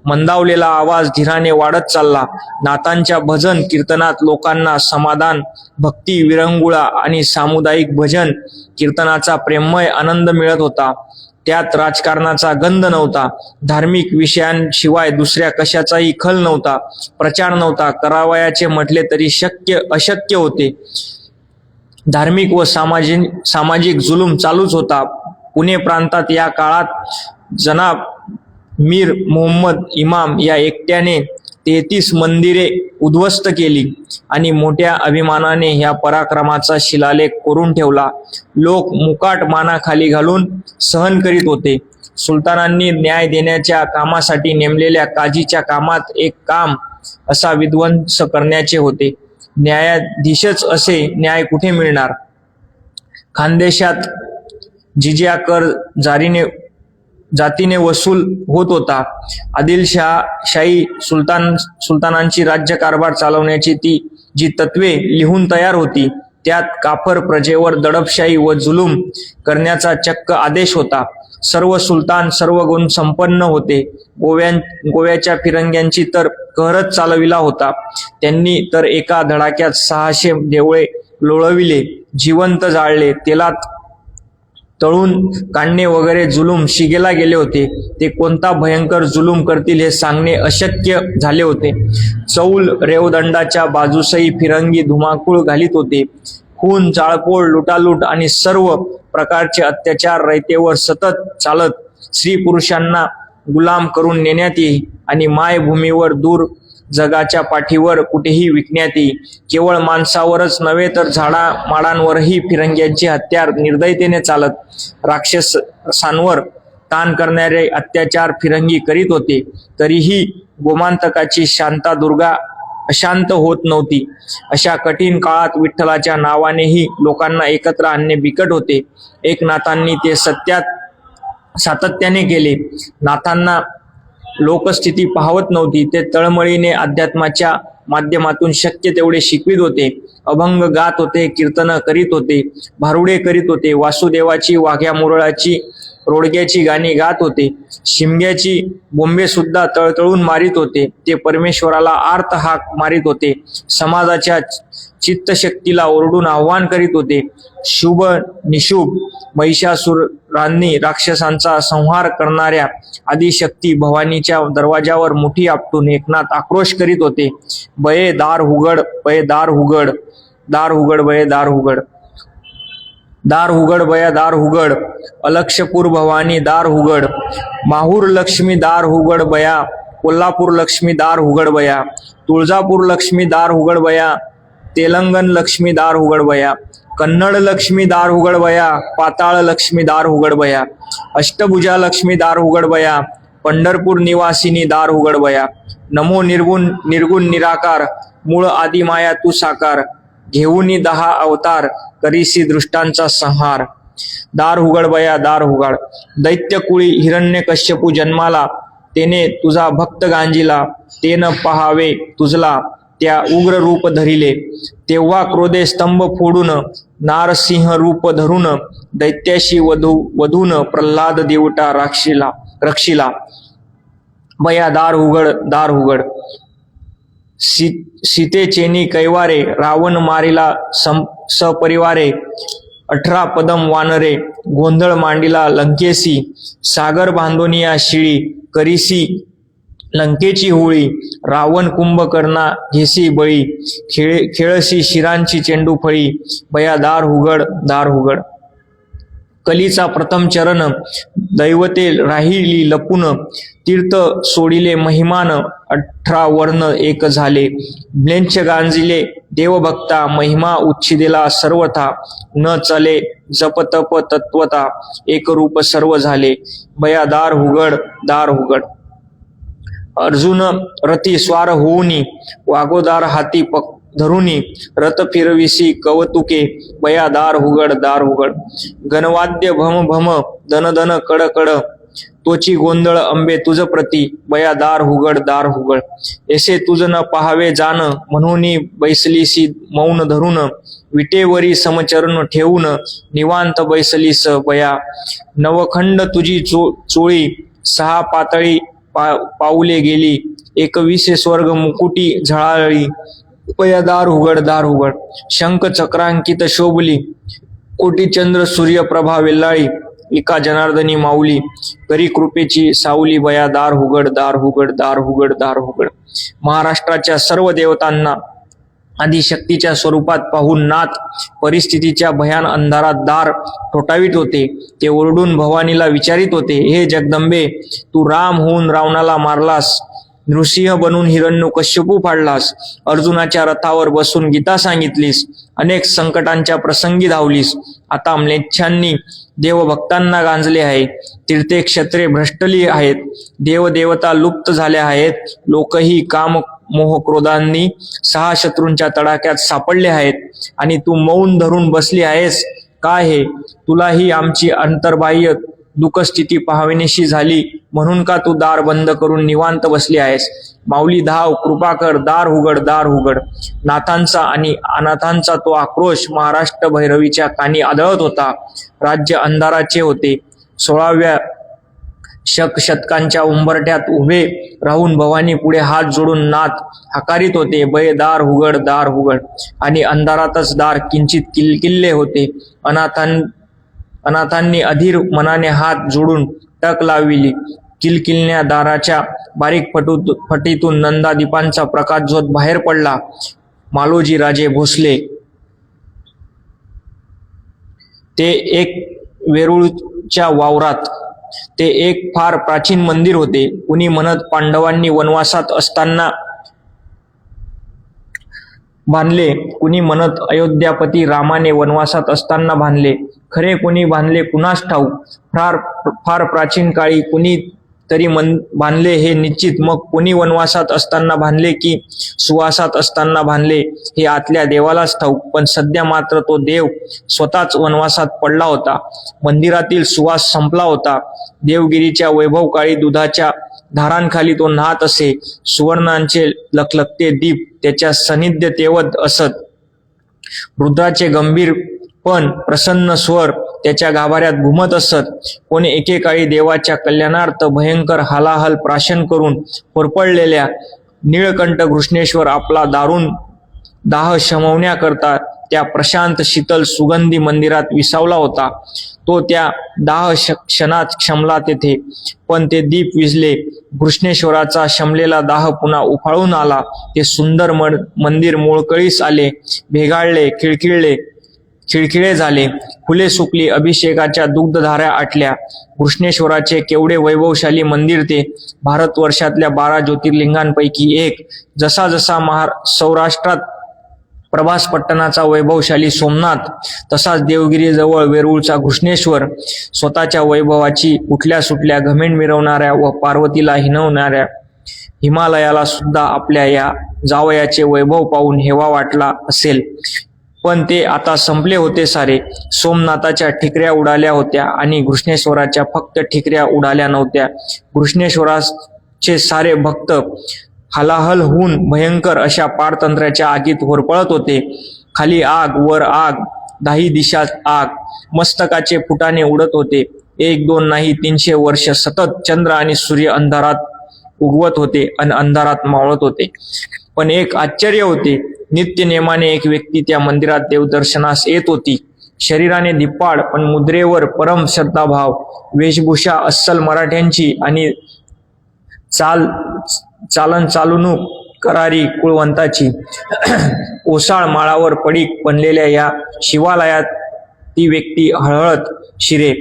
मंदावलेला आवाज धीराने वाढत चालला. नाथांच्या भजन कीर्तनात लोकांना समाधान, भक्ती, विरंगुळा आणि सामुदायिक भजन कीर्तनाचा प्रेममय आनंद मिळत होता. त्यात राजकारणाचा गंध नव्हता. धार्मिक विषयांशिवाय दुसऱ्या कशाचाही खल नव्हता. प्रचार नव्हता. करावयाचे म्हटले तरी अशक्य होते. धार्मिक व सामाजिक जुलूम चालूच होता. पुणे प्रांतात या काळात जनाब मीर मोहम्मद इमाम या एकट्याने 33 मंदिरे उद्ध्वस्त केली आणि मोठ्या अभिमानाने ह्या पराक्रमाचा शिलालेख करून ठेवला. लोक मुकाट मानाखाली घालून सहन करीत होते. सुलतानांनी न्याय देण्याच्या कामासाठी नेमलेल्या काजीच्या कामात एक काम असा विध्वंस करण्याचे होते. न्यायाधीशच असे न्याय कुठे मिळणार. खानदेशात जिजिया कर जातीने वसूल होत होता. आदिलशाही सुलतानांची राज्यकारभार चालवण्याची ती जी तत्वे लिहून तयार होती त्यात काफर प्रजेवर दडपशाही व जुलूम करण्याचा चक्क आदेश होता. सर्व सुलतान सर्व गुण संपन्न होते. गोव्याच्या फिरंग्यांची तर कहरच चालविला होता. त्यांनी तर एका धडाक्यात 600 देवळे लोळविले, जिवंत जाळले. तेलात तळून काढणे वगैरे जुलूम शिगेला गेले होते. ते कोणता भयंकर जुलूम करतील हे सांगणे अशक्य झाले होते. चौल रेवदंडाच्या बाजूसही फिरंगी धुमाकूळ घालीत होते. खून, जाळपोळ, लुटालूट आणि सर्व प्रकारचे अत्याचार रयतेवर सतत चालत. स्त्री पुरुषांना गुलाम करून नेण्यात येई आणि मायभूमीवर दूर जगाच्या पाठीवर कुठेही विकण्यात येई. केवळ माणसावरच नव्हे तर झाडामाडांवरही फिरंग्यांची हत्यार निर्दयतेने चालत. राक्षसांवर ताण करणारे अत्याचार फिरंगी करीत होते. तरीही गोमांतकाची शांतादुर्गा अशांत होत नव्हती. अशा कठीण काळात विठ्ठलाच्या नावानेही लोकांना एकत्र आणणे बिकट होते. एकनाथांनी ते सातत्याने केले. नाथांना लोकस्थिती पाहवत नव्हती. ते तळमळीने अध्यात्माच्या माध्यमातून शक्य तेवढे शिकवित होते. अभंग गात होते, कीर्तन करीत होते, भारुडे करीत होते. वासुदेवाची, वाघ्या मुरळाची रोडग्याची गाणी गात होते. शिमग्याची बोंबे सुद्धा तळतळून मारित होते. ते परमेश्वराला आर्त हाक मारित होते. समाजाच्या चित्तशक्तीला ओरडून आव्हान करीत होते. शुभ निशुभ महिषासुरांनी राक्षसांचा संहार करणाऱ्या आदिशक्ती भवानीच्या दरवाजावर मुठी आपटून एकनाथ आक्रोश करीत होते. बये दार उघड, बये दार उघड, दार उघड, बये दार उघड, दार उघड, बया दार उघड, अलक्षपूर भवानी दार उघड, माहूर लक्ष्मी दार उघड बया, कोल्हापूर लक्ष्मी दार उघड बया, तुळजापूर लक्ष्मी दार उघड बया, तेलंगण लक्ष्मी दार उघड बया, कन्नड लक्ष्मी दार उघड बया, पाताळ लक्ष्मी दार उघड बया, अष्टभुजा लक्ष्मी दार उघड बया, पंढरपूर निवासिनी दार उघड बया. नमो निर्गुण निर्गुण निराकार, मूळ आदी माया तू साकार, घेऊनी 10 अवतार, करीसी दृष्टांचा संहार. दार उघड बया दार उघड, दैत्यकुळी हिरण्यकश्यपू जन्माला, तेने तुझा भक्त गांजीला, तेन पहावे तुझला त्या उग्र रूप धरिले. तेव्हा क्रोधे स्तंभ फोडून, नारसिंह रूप धरून, दैत्याशी वधून प्रल्हाद देवटा रक्षिला. बया दार उघड दार उघड, सीतेचेनी कैवारे, रावण मारिला सपरिवारे, 18 पदम वानरे, गोंधळ मांडिला लंकेसी, सागर बांधोनिया शिळी, करीसी लंकेची होळी, रावण कुंभकर्णा घेसी बळी, खेळसी शिरांची चेंडू फळी. बया दार उघड दार उघड, कलीचा प्रथम चरण, दैवते राहिली लपून, तीर्थ सोडिले महिमान, 18 वर्ण एक झाले, म्लेच्छ गांजिले देवभक्ता, महिमा उच्छिदिला सर्वथा, न चले जपतप तत्वता, एक रूप सर्व झाले. बया दार उघड दार उघड, अर्जुन रथी स्वार होऊनी, वागोदार हाती धरुनी, रथ फिरविसी कवतुके. बया दार उघड दार उघड, गणवाद्य भम भम, दन दन कड कड, तोची गोंधळ अंबे तुझ प्रती. बया दार उघड दार उघड, ऐसे तुझ न पहावे जान, म्हणून बैसलीसी मौन धरून, विटेवरी समचरण ठेवून, निवांत बैसलीस बया. नवखंड तुझी चोळी, 6 पातळी पाऊले गेली, 21 स्वर्ग मुकुटी झळाळी. बया दार उघड दार उघड, शंख चक्रांकित शोभली, कोटी चंद्र सूर्य प्रभा वेल्लाळी, एका जनार्दनी माऊली, करी कृपेची सावली. बया दार उघड दार उघड, दार उघड दार उघड. महाराष्ट्राच्या सर्व देवतांना आदिशक्तीच्या स्वरूपात पाहून नाथ परिस्थितीच्या भयान अंधारात दार ठोठावीत होते. ते ओरडून भवानीला विचारित होते, हे जगदंबे, तू राम होऊन रावणाला मारलास, नृसिंह बनून हिरण्यकश्यपू फाडलास, अर्जुनाच्या रथावर बसून गीता सांगितलीस, अनेक संकटांच्या प्रसंगी धावलीस. आता म्लेच्छांनी देवभक्तांना गांजले आहे, तीर्थे क्षत्रे भ्रष्टली आहेत, देवदेवता लुप्त झाल्या आहेत, लोकही काम मोह क्रोधांनी 6 शत्रूंच्या तडाख्यात सापडले आहेत, आणि तू मौन धरून बसली आहेस. काय हे, तुलाही आमची अंतर्बाह्य दुःखस्थिती पाहविनीशी झाली म्हणून का तू दार बंद करून निवांत बसली आहेस? माऊली धाव, कृपा कर, दार उघड दार उघड. नाथांचा आणि अनाथांचा तो आक्रोश महाराष्ट्र भैरवीच्या कानी आदळत होता. राज्य अंधाराचे होते. 16व्या शतकांच्या उंबरठ्यात उभे राहून भवानी पुढे हात जोडून नाथ हाकारित होते, बये दार उघड दार उघड. आणि अंधारातच दार किंचित किलकिल्ले होते. अनाथांनी अधीर मनाने हात जोडून टक लाविली. किलकिलण्या दाराच्या बारीक फटीतून नंदादीपांचा प्रकाशझोत बाहेर पडला. मालोजी राजे भोसले. ते एक वेरूळच्या वावरात. ते एक फार प्राचीन मंदिर होते. कुणी म्हणत पांडवांनी वनवासात असताना बांधले, कुणी म्हणत अयोध्यापती रामाने वनवासात असताना बांधले. खरे कुणी बांधले कुणास ठाऊक. फार प्राचीन काळी कुणी तरी बांधले हे निश्चित. मग कुणी वनवासात असताना बांधले की सुवासात असताना बांधले हे आतल्या देवालाच ठाऊक. पण सध्या मात्र तो देव स्वतःच वनवासात पडला होता. मंदिरातील सुवास संपला होता. देवगिरीच्या वैभवकाळी दुधाच्या धारांखाली तो न्हात असे. सुवर्णांचे लखलखते दीप त्याच्या सान्निध्य तेवत असत. रुद्राचे गंभीर पण प्रसन्न स्वर त्याच्या गाभाऱ्यात घुमत असत. कोणी एकेकाळी देवाच्या कल्याणार्थ भयंकर हालाहल प्राशन करून होरपळलेल्या निळकंठ घृष्णेश्वर आपला दारुण दाह शमवण्याकरता त्या प्रशांत शीतल सुगंधी मंदिरात विसावला होता. तो त्या क्षणात शमला तेथे, पण ते दीप विझले. घृष्णेश्वराचा शमलेला दाह पुन्हा उफाळून आला. ते सुंदर मंदिर मोळकळीस आले, भेगाळले, खिळखिळे झाले. फुले सुकली, अभिषेकाच्या दुग्धधाऱ्या आटल्या. घृष्णेश्वराचे केवढे वैभवशाली मंदिर ते! भारतवर्षातल्या 12 ज्योतिर्लिंगांपैकी एक. जसा जसा सौराष्ट्रात प्रभास पट्टणाचा वैभवशाली सोमनाथ, तसाच देवगिरीजवळ वेरूळचा घृष्णेश्वर. स्वतःच्या वैभवाची उठल्या सुटल्या घमेंड मिरवणाऱ्या व पार्वतीला हिणवणाऱ्या हिमालयाला सुद्धा आपल्या या जावयाचे वैभव पाहून हेवा वाटला असेल. पण ते आता संपले होते सारे. सोमनाथाच्या ठिकऱ्या उडाल्या होत्या आणि घृष्णेश्वराच्या फक्त ठिकऱ्या उडाल्या नव्हत्या. घृष्णेश्वराचे सारे भक्त हलाहल होऊन भयंकर अशा पारतंत्र्याच्या आगीत होरपळत होते. खाली आग, वर आग, 10 दिशात आग. मस्तकाचे फुटाणे उडत होते. 1, 2 नाही, 300 वर्ष सतत चंद्र आणि सूर्य अंधारात उगवत होते आणि अंधारात मावळत होते. पण एक आश्चर्य होते. नित्य नेमाने एक व्यक्ती त्या मंदिरात देवदर्शनास येत होती. शरीराने धिप्पाड, पण मुद्रेवर परम श्रद्धाभाव. वेशभूषा अस्सल मराठ्यांची आणि चालणूक करारी कुळवंताची. ओसाळ माळावर पडीक बनलेल्या या शिवालयात ती व्यक्ती हळहळत शिरे.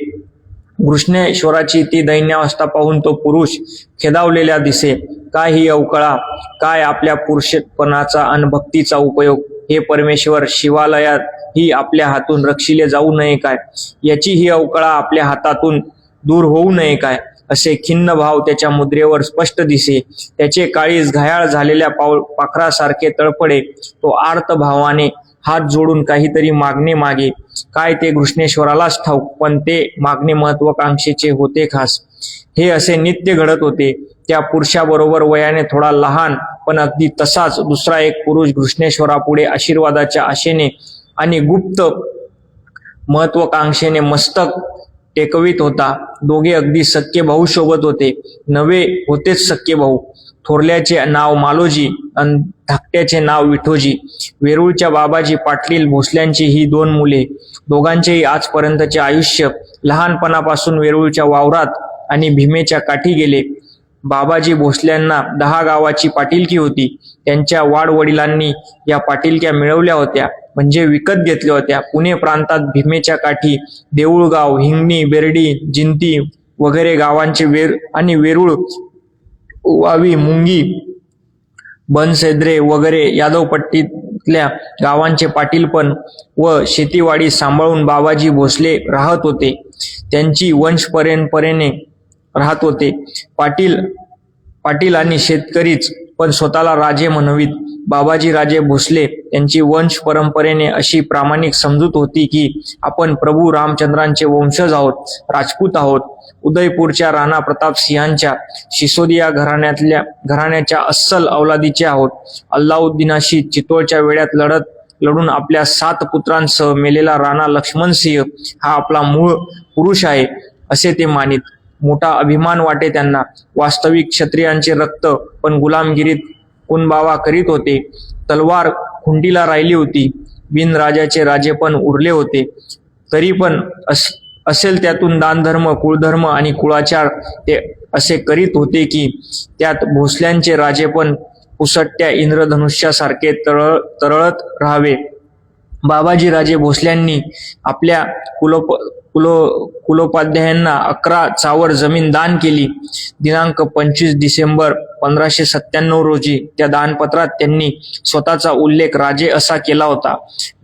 घृष्णेश्वराची ती दैन्यावस्था पाहून तो पुरुष खेदावलेला दिसे. काय ही अवकळा! काय आपल्या पुरुषपणाचा आणि भक्तीचा उपयोग! हे परमेश्वर, शिवालयात ही आपल्या हातून रक्षिले जाऊ नये काय? याची ही अवकळा आपल्या हातातून दूर होऊ नये काय? असे खिन्न भाव त्याच्या मुद्रेवर स्पष्ट दिसे. त्याचे काळीज घायाळ झालेल्या पाखरासारखे तळपडे. तो आर्त भावाने हात जोडून काहीतरी मागणे मागे. काय ते घृष्णेश्वरालाच ठाऊक, पण ते मागणे महत्वाकांक्षेचे होते खास. हे असे नित्य घडत होते. त्या पुरुषाबरोबर वयाने थोडा लहान, पण अगदी तसाच दुसरा एक पुरुष घृष्णेश्वरापुढे आशीर्वादाच्या आशेने आणि गुप्त महत्वाकांक्षेने मस्तक टेकवित होता. दोघे अगदी सख्खे भाऊ शोभत होते. नवे होतेच सख्खे भाऊ. थोरल्याचे नाव मालोजी आणि धाकट्याचे नाव विठोजी. वेरूळच्या बाबाजी पाटील भोसल्यांची ही 2 मुले. दोघांचेही आजपर्यंतचे आयुष्य लहानपणापासून वेरूळच्या वावरात आणि भीमेच्या काठी गेले. बाबाजी भोसल्यांना 10 गावाची पाटीलकी होती. त्यांच्या वाडवडिलांनी या पाटीलक्या मिळवल्या होत्या, म्हणजे विकत घेतल्या होत्या. पुणे प्रांतात भीमेच्या काठी देऊळगाव, हिंगणी, बेर्डी, जिंती वगैरे गावांचे वेरूळ, वावी, मुंगी, बनसेद्रे वगैरे यादवपट्टीतल्या गावांचे पाटीलपण व शेतीवाडी सांभाळून बाबाजी भोसले राहत होते. त्यांची वंशपरंपरेने राहत होते. पाटील आणि शेतकरीच, पण स्वतःला राजे म्हणवीत. बाबाजी राजे भोसले यांची वंश परंपरेने अशी प्रामाणिक समजूत होती की आपण प्रभू रामचंद्रांचे वंशज आहोत, राजपूत आहोत. उदयपूरच्या राणा प्रताप सिंहांच्या सिसोदिया घराण्याच्या अस्सल अवलादीचे आहोत. अल्लाउद्दीनाशी चित्तोडच्या वेळात लढून आपल्या 7 पुत्रांसह मेलेला राणा लक्ष्मणसिंह हा आपला मूळ पुरुष आहे, असे ते मानित. मोठा अभिमान वाटे त्यांना. वास्तविक क्षत्रियांचे रक्त पण गुलामगिरीत कुणबावा करीत होते. तलवार खुंटीला राहिली होती. बिनराजाचे राजे पण उरले होते. तरी पण असेल त्यातून दानधर्म, कुळधर्म आणि कुळाचार ते असे करीत होते की त्यात भोसल्यांचे राजे पण पुसटत्या इंद्रधनुष्यासारखे तरळत राहावे. बाबाजी राजे भोसल्यांनी आपल्या कुलोपाध्यायांना 11 चावर जमीन दान केली. दिनांक 25 डिसेंबर 1597 रोजी त्या दानपत्रात त्यांनी स्वतःचा उल्लेख राजे असा केला होता.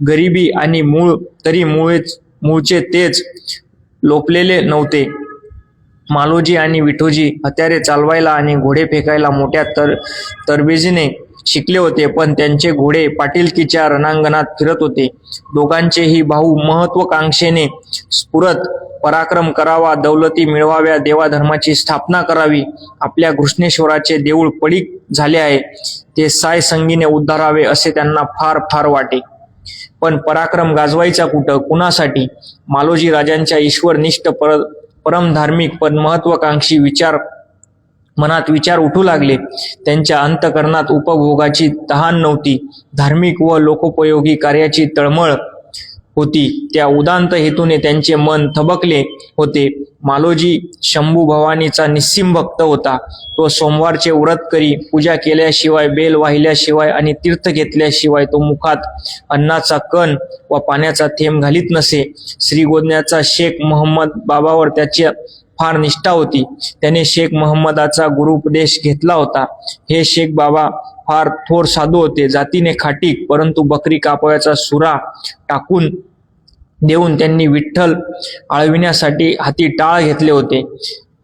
गरिबी आणि मूळचे तेच लोपलेले नव्हते. मालोजी आणि विठोजी हत्यारे चालवायला आणि घोडे फेकायला मोठ्या तरबेजीने शिकले होते, पण त्यांचे घोडे पाटीलकीच्या रणांगणात फिरत होते. दोघांचेही भाऊ महत्वाकांक्षेने स्फुरत पराक्रम करावा, दौलती मिळवाव्या, देवाधर्माची स्थापना करावी. आपल्या घृष्णेश्वराचे देऊळ पडीक झाले आहे, ते साय संगीने उद्धारावे असे त्यांना फार फार वाटे. पण पराक्रम गाजवायचा कुठं, कुणासाठी? मालोजी राजांच्या ईश्वरनिष्ठ परमधार्मिक पण महत्वाकांक्षी मनात विचार उठू लागले. त्यांच्या अंतःकरणात उपभोगाची तहान नव्हती, धार्मिक व लोकोपयोगी कार्याची तळमळ होती. त्या उदांत हेतूने त्यांचे मन थबकले होते. मालोजी शंभू भवानीचा निस्सीम भक्त होता. तो सोमवारचे व्रत करी, पूजा केल्याशिवाय, बेल वाहिल्याशिवाय आणि तीर्थ घेतल्याशिवाय तो मुखात अन्नाचा कण व पाण्याचा थेंब घालीत नसे. श्रीगोंद्याचा शेख महम्मद बाबावर त्याची फार निष्ठा होती. त्याने शेख महम्मदाचा गुरुपदेश घेतला होता. हे शेख बाबा फार थोर साधू होते. जातीने खाटीक, परंतु बकरी कापाव्याचा सुरा टाकून देऊन त्यांनी विठ्ठल आळविण्यासाठी हाती टाळ घेतले होते.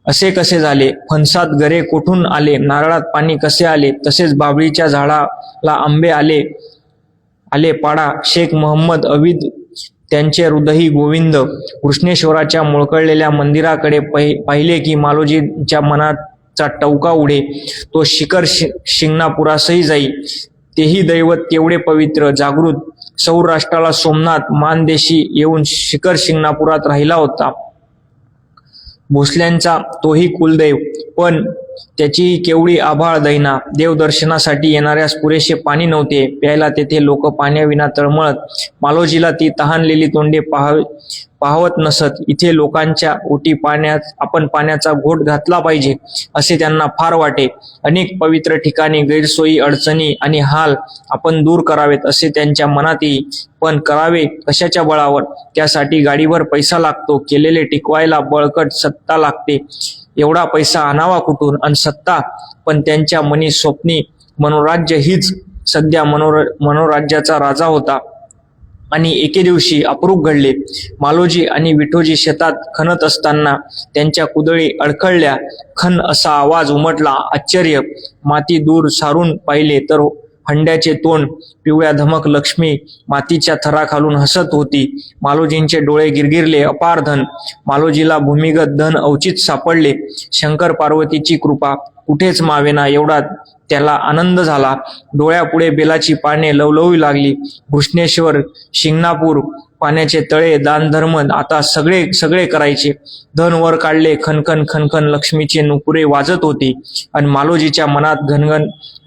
असे कसे झाले? फणसात गरे कुठून आले? नारळात पाणी कसे आले? तसेच बाभळीच्या झाडाला आंबे आले पाडा. शेख महम्मद अविद त्यांचे हृदयी गोविंद. कृष्णेश्वराच्या मोळकळलेल्या मंदिराकडे पाहिले की मालोजींच्या मनाचा टवका उडे. तो शिखर शिंगणापुरासही जाई. तेही दैवत केवढे पवित्र, जागृत. सौराष्ट्राला सोमनाथ मानदेशी येऊन शिखर शिंगणापुरात राहिला होता. भोसल्यांचा तोही कुलदैव, पण त्याचीही केवढी आभाळ दैना. देवदर्शनासाठी येणाऱ्यास पुरेसे पाणी नव्हते. प्यायला तेथे लोक पाण्याविना तळमळत. मालोजीला ती तहानलेली तोंडे पाहवत नसत. इथे लोकांच्या ओटी आपण पाण्याचा घोट घातला पाहिजे असे त्यांना फार वाटे. अनेक पवित्र ठिकाणी गैरसोयी, अडचणी आणि हाल आपण दूर करावेत असे त्यांच्या मनात येई. पण करावे कशाच्या बळावर? त्यासाठी गाडीभर पैसा लागतो. केलेले टिकवायला बळकट सत्ता लागते. एवढा पैसा आणावा कुठून? अन सत्ता? पण त्यांच्या मनी स्वप्नी मनोराज्य हीच सध्या मनोराज्याचा राजा होता. आणि एके दिवशी अप्रूप घडले. मालोजी आणि विठोजी शेतात खणत असताना त्यांच्या कुदळी अडखळल्या. खन असा आवाज उमटला. आश्चर्य! माती दूर सारून पाहिले तर हंड्याचे तोंड, पिवळ्या धमक लक्ष्मी मातीच्या थराखालून हसत होती. मालोजींचे डोळे गिरगिरले. अपार धन! मालोजीला भूमिगत धन अवचित सापडले. शंकर पार्वतीची कृपा कुठेच मावेना एवढा त्याला आनंद झाला. डोळ्यापुढे बेलाची पाने लवलवू लागली. घृष्णेश्वर, शिंगणापूर, पाण्याचे तळे, दानधर्म आता सगळे करायचे. धन वर काढले. खनखन खनखन लक्ष्मीचे नुपुरे वाजत होती. आणि मालोजीच्या मनात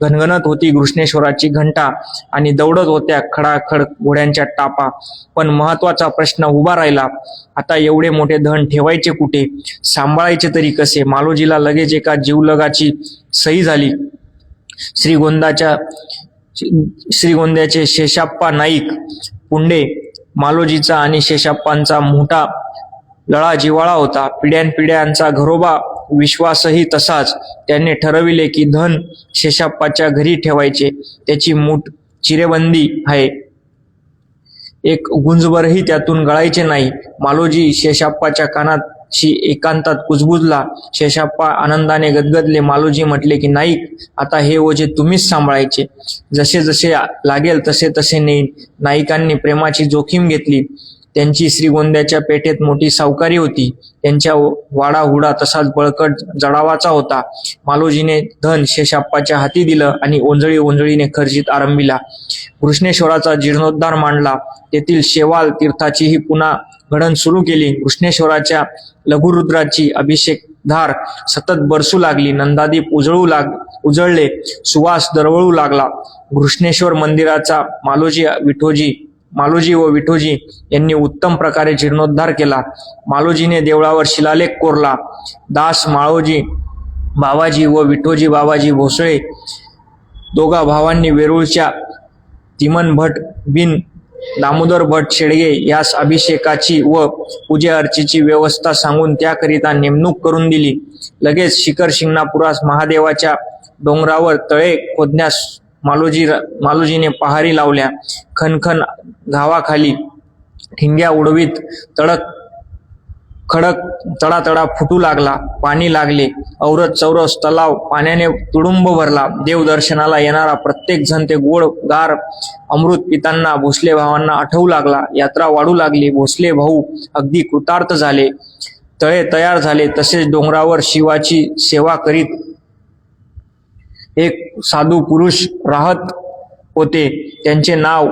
घनघनत होती घृष्णेश्वराची घंटा आणि दौडत होत्या खडाखड घोड्यांच्या टापा. पण महत्वाचा प्रश्न उभा राहिला. आता एवढे मोठे धन ठेवायचे कुठे? सांभाळायचे तरी कसे? मालोजीला लगेच एका जीवलगाची सही झाली. श्रीगोंद्याचे शेषाप्पा नाईक पुंडे. मालोजीचा आणि शेषाप्पांचा मोठा लळा जिव्हाळा होता. पिढ्यानपिढ्यांचा घरोबा विश्वासही तसाच. त्यांनी ठरविले की धन शेषाप्पाच्या घरी ठेवायचे. त्याची मूठ चिरेबंदी आहे. एक गुंजभरही त्यातून गळायचे नाही. मालोजी शेषाप्पाच्या कानाशी एकांतात कुजबुजला. शेषाप्पा आनंदाने गदगदले. मालोजी म्हटले की नाईक, आता हे ओझे तुम्हीच सांभाळायचे. जसे जसे लागेल तसे तसे नेईन. नाईकांनी प्रेमाची जोखीम घेतली. त्यांची श्रीगोंद्याच्या पेठेत मोठी सावकारी होती. त्यांच्या वाडा हुडा तसाच बळकट जडावाचा होता. मालोजीने धन शेषाप्पाच्या हाती दिलं आणि ओंजळीने खर्चित आरंभिला. घृष्णेश्वराचा जीर्णोद्धार मांडला. तेथील शेवाल तीर्थाचीही पुन्हा घडण सुरू केली. घृष्णेश्वराच्या लघुरुद्राची अभिषेकधार सतत बरसू लागली. नंदादीप उजळले. सुवास दरवळू लागला. घृष्णेश्वर मंदिराचा मालोजी व विठोजी यांनी उत्तम प्रकारे जीर्णोद्धार केला. मालोजीने देवळावर शिलालेख कोरला. दास माळोजी बाबाजी व विठोजी बाबाजी भोसळे दोघा भावांनी वेरूळच्या तिमन भट बिन दामोदर भट शेडगे यास अभिषेकाची व पूजा अर्चेची व्यवस्था सांगून त्याकरिता नेमणूक करून दिली. लगेच शिखर शिंगणापुरास महादेवाच्या डोंगरावर तळे खोदण्यास मालोजीने पहारी लावल्या. खनखन गावाखाली ठिंग्या उडवीत खडक तडातडा फुटू लागला. पाणी लागले. औरत चौरस तलाव पाण्याने तुडुंब भरला. देवदर्शनाला येणारा प्रत्येक जण ते गोड गार अमृत पितांना भोसले भावांना आठवू लागला. यात्रा वाढू लागली. भोसले भाऊ अगदी कृतार्थ झाले. तळे तयार झाले. तसेच डोंगरावर शिवाची सेवा करीत एक साधू पुरुष राहत होते. त्यांचे नाव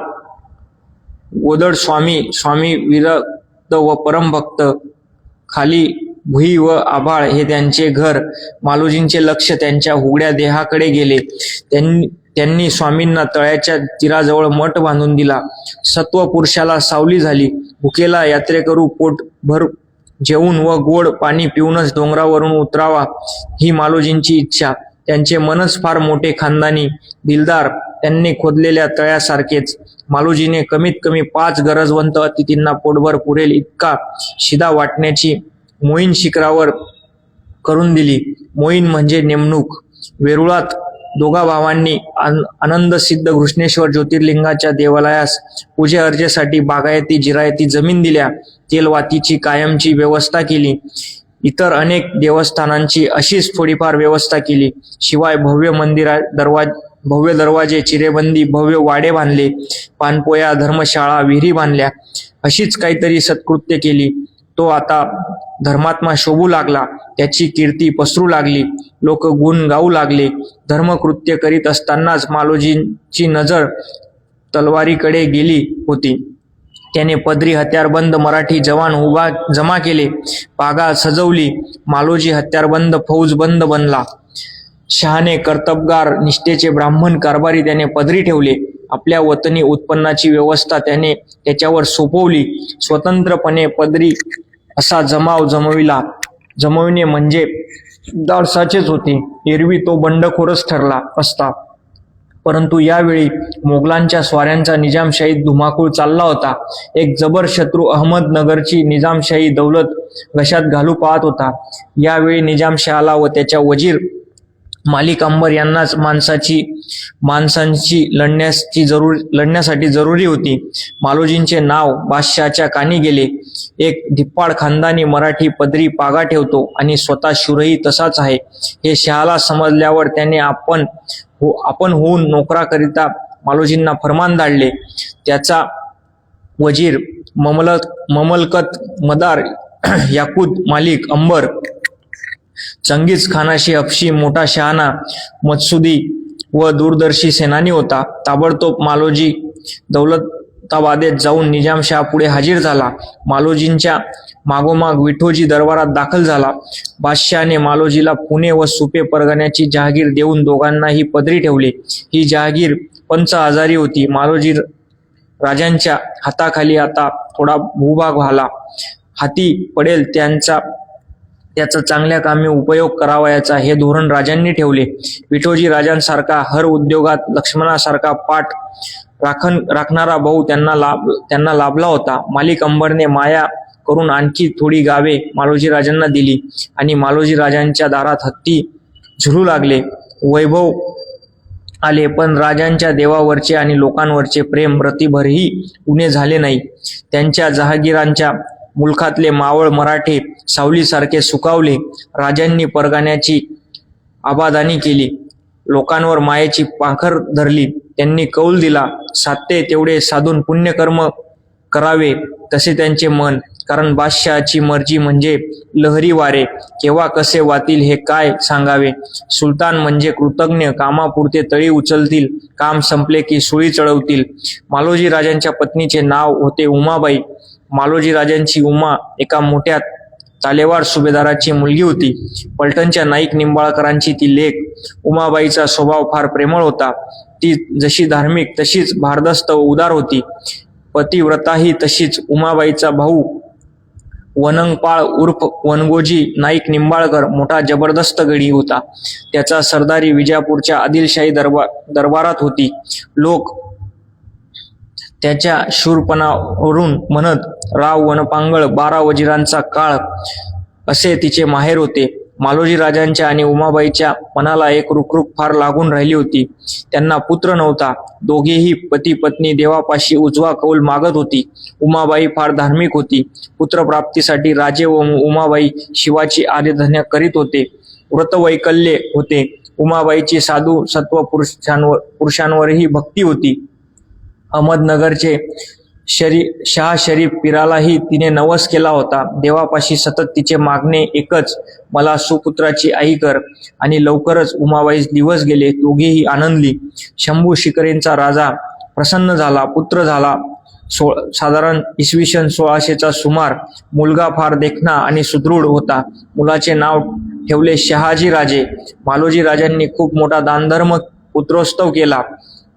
गोदड स्वामी विरक्त व परमभक्त, खाली भुई व आभाळ हे त्यांचे घर. मालोजींचे लक्ष त्यांच्या उघड्या देहाकडे गेले. त्यांनी स्वामींना तळ्याच्या तीराजवळ मठ बांधून दिला. सत्व पुरुषाला सावली झाली. भुकेला यात्रेकरू पोटभर जेवून व गोड पाणी पिऊनच डोंगरावरून उतरावा ही मालोजींची इच्छा. त्यांचे मनच फार मोठे, खानदानी, दिलदार. त्यांनी खोदलेल्या तळ्यासारखेच. मालोजीने कमीत कमी 5 गरजवंत अतिथींना पोटभर पुरेल इतका शिदा वाटण्याची मोहीम शिखरावर करून दिली. मोहीम म्हणजे नेमणूक. वेरुळात दोघा भावांनी आनंदसिद्ध घृष्णेश्वर ज्योतिर्लिंगाच्या देवालयास पूजे अर्चेसाठी बागायती जिरायती जमीन दिल्या. तेलवातीची कायमची व्यवस्था केली. इतर अनेक देवस्थानांची अशीच थोडीफार व्यवस्था केली. शिवाय भव्य दरवाजे, चिरेबंदी, भव्य वाडे बांधले. पानपोया, धर्मशाळा, विहिरी बांधल्या. अशीच काहीतरी सत्कृत्य केली. तो आता धर्मात्मा शोभू लागला. त्याची कीर्ती पसरू लागली. लोक गुण गाऊ लागले. धर्मकृत्य करीत असतानाच मालोजींची नजर तलवारीकडे गेली होती. त्याने पदरी हत्यारबंद मराठी जवान जमा केले. बागा सजवली. मालोजी हत्यारबंद फौजबंद बनला. शहाणे, कर्तबगार, निष्ठेचे ब्राह्मण कारभारी त्याने पदरी ठेवले. आपल्या वतनी उत्पन्नाची व्यवस्था त्याने त्याच्यावर सोपवली. स्वतंत्रपणे पदरी असा जमाव जमविणे म्हणजे धाडसाचेच होते. एरवी तो बंडखोरच ठरला असता. परंतु यावेळी मोगलांच्या स्वाऱ्यांचा निजामशाहीत धुमाकूळ चालला होता. एक जबर शत्रू अहमदनगरची निजामशाही दौलत घशात घालू पाहत होता. यावेळी निजामशहाला व त्याच्या वजीर मालिक अंबर यांनाच माणसांची लढण्यासाठी जरुरी होती. मालोजींचे नाव बादशहाच्या कानी गेले. एक धिप्पाड खानदानी मराठी पदरी पागा ठेवतो आणि स्वतः शूरही तसाच आहे हे शहाला समजल्यावर त्याने आपण होऊन नोकराकरिता मालोजींना फरमान धाडले. त्याचा वजीर ममलकत मदार याकूत मालिक अंबर चंगीज खानाशी हबशी मोठा शहाणा, मत्सुदी व दूरदर्शी सेनानी होता. ताबडतोब मालोजी दौलताबादेत जाऊन निजामशाह पुढे हाजीर झाला. मालोजींच्या मागोमाग विठोजी दरबारात दाखल झाला. बादशहाने मालोजीला पुणे व सुपे परगण्याची जहागीर देऊन दोघांनाही पदरी ठेवले. ही जहागीर 5,000 होती. मालोजी राजांच्या हाताखाली आता थोडा भूभाग झाला. हाती पडेल त्याचा चांगल्या कामी उपयोग करावयाचा हे धोरण राजांनी ठेवले. विठोजी राजांसारखा हर उद्योगात लक्ष्मणासारखा पाठ राखणारा भाऊ त्यांना लाभला होता. मालिक अंबरने माया करून आणखी थोडी गावे मालोजी राजांना दिली आणि मालोजी राजांच्या दारात हत्ती झुलू लागले. वैभव आले, पण राजांच्या देवावरचे आणि लोकांवरचे प्रेम रतीभरही उणे झाले नाही. त्यांच्या जहागीरांच्या मुलखातले मावळ मराठे सावलीसारखे सुकावले. राजांनी परगाण्याची आबादानी केली. लोकांवर मायेची पाखर धरली. त्यांनी कौल दिला, साधते तेवढे साधून पुण्यकर्म करावे तसे त्यांचे मन. कारण बादशहाची मर्जी म्हणजे लहरी वारे, केव्हा कसे वातील हे काय सांगावे. सुलतान म्हणजे कृतज्ञ, कामापुरते तळी उचलतील, काम संपले की सुळी चढवतील. मालोजी राजांच्या पत्नीचे नाव होते उमाबाई. मालोजी राजांची उमा एका मोठ्या तालेवार सुभेदाराची मुलगी होती. पलटणच्या नाईक निंबाळकरांची ती लेक. उमाबाईचा स्वभाव फार प्रेमळ होता. ती जशी धार्मिक तशीच भारदस्त व उदार होती. पतिव्रताही तशीच. उमाबाईचा भाऊ वनंगपाळ उर्फ वनगोजी नाईक निंबाळकर मोठा जबरदस्त गडी होता. त्याचा सरदारी विजापूरच्या आदिलशाही दरबारात होती. लोक त्याच्या शूरपणावरून म्हणत, राव वनपांगळ 12 वजिरांचा काळ असे तिचे माहेर होते. मालोजी राजांच्या आणि उमाबाईच्या मनाला एक रुखरुख फार लागून राहिली होती. त्यांना पुत्र नव्हता. दोघेही पती पत्नी देवापाशी उजवा कौल मागत होती. उमाबाई फार धार्मिक होती. पुत्रप्राप्तीसाठी राजे व उमाबाई शिवाची आराधना करीत होते. व्रतवैकल्ये होते. उमाबाईची साधू सत्व पुरुषांवरही भक्ती होती. अहमदनगरचे शाह शरीफ पीरालाही तिने नवस केला होता. देवापाशी सतत तिचे मागणे एकच, मला सुपुत्राची आई कर. आणि लवकरच उमाबाईस दिवस गेले. दोघेही आनंदली. शंभू शिकरेंचा राजा प्रसन्न झाला. पुत्र झाला. साधारण इसवी सन 1600चा सुमार. मुलगा फार देखणा आणि सुदृढ होता. मुलाचे नाव ठेवले शहाजी राजे. मालोजी राजांनी खूप मोठा दानधर्म पुत्रोत्सव केला.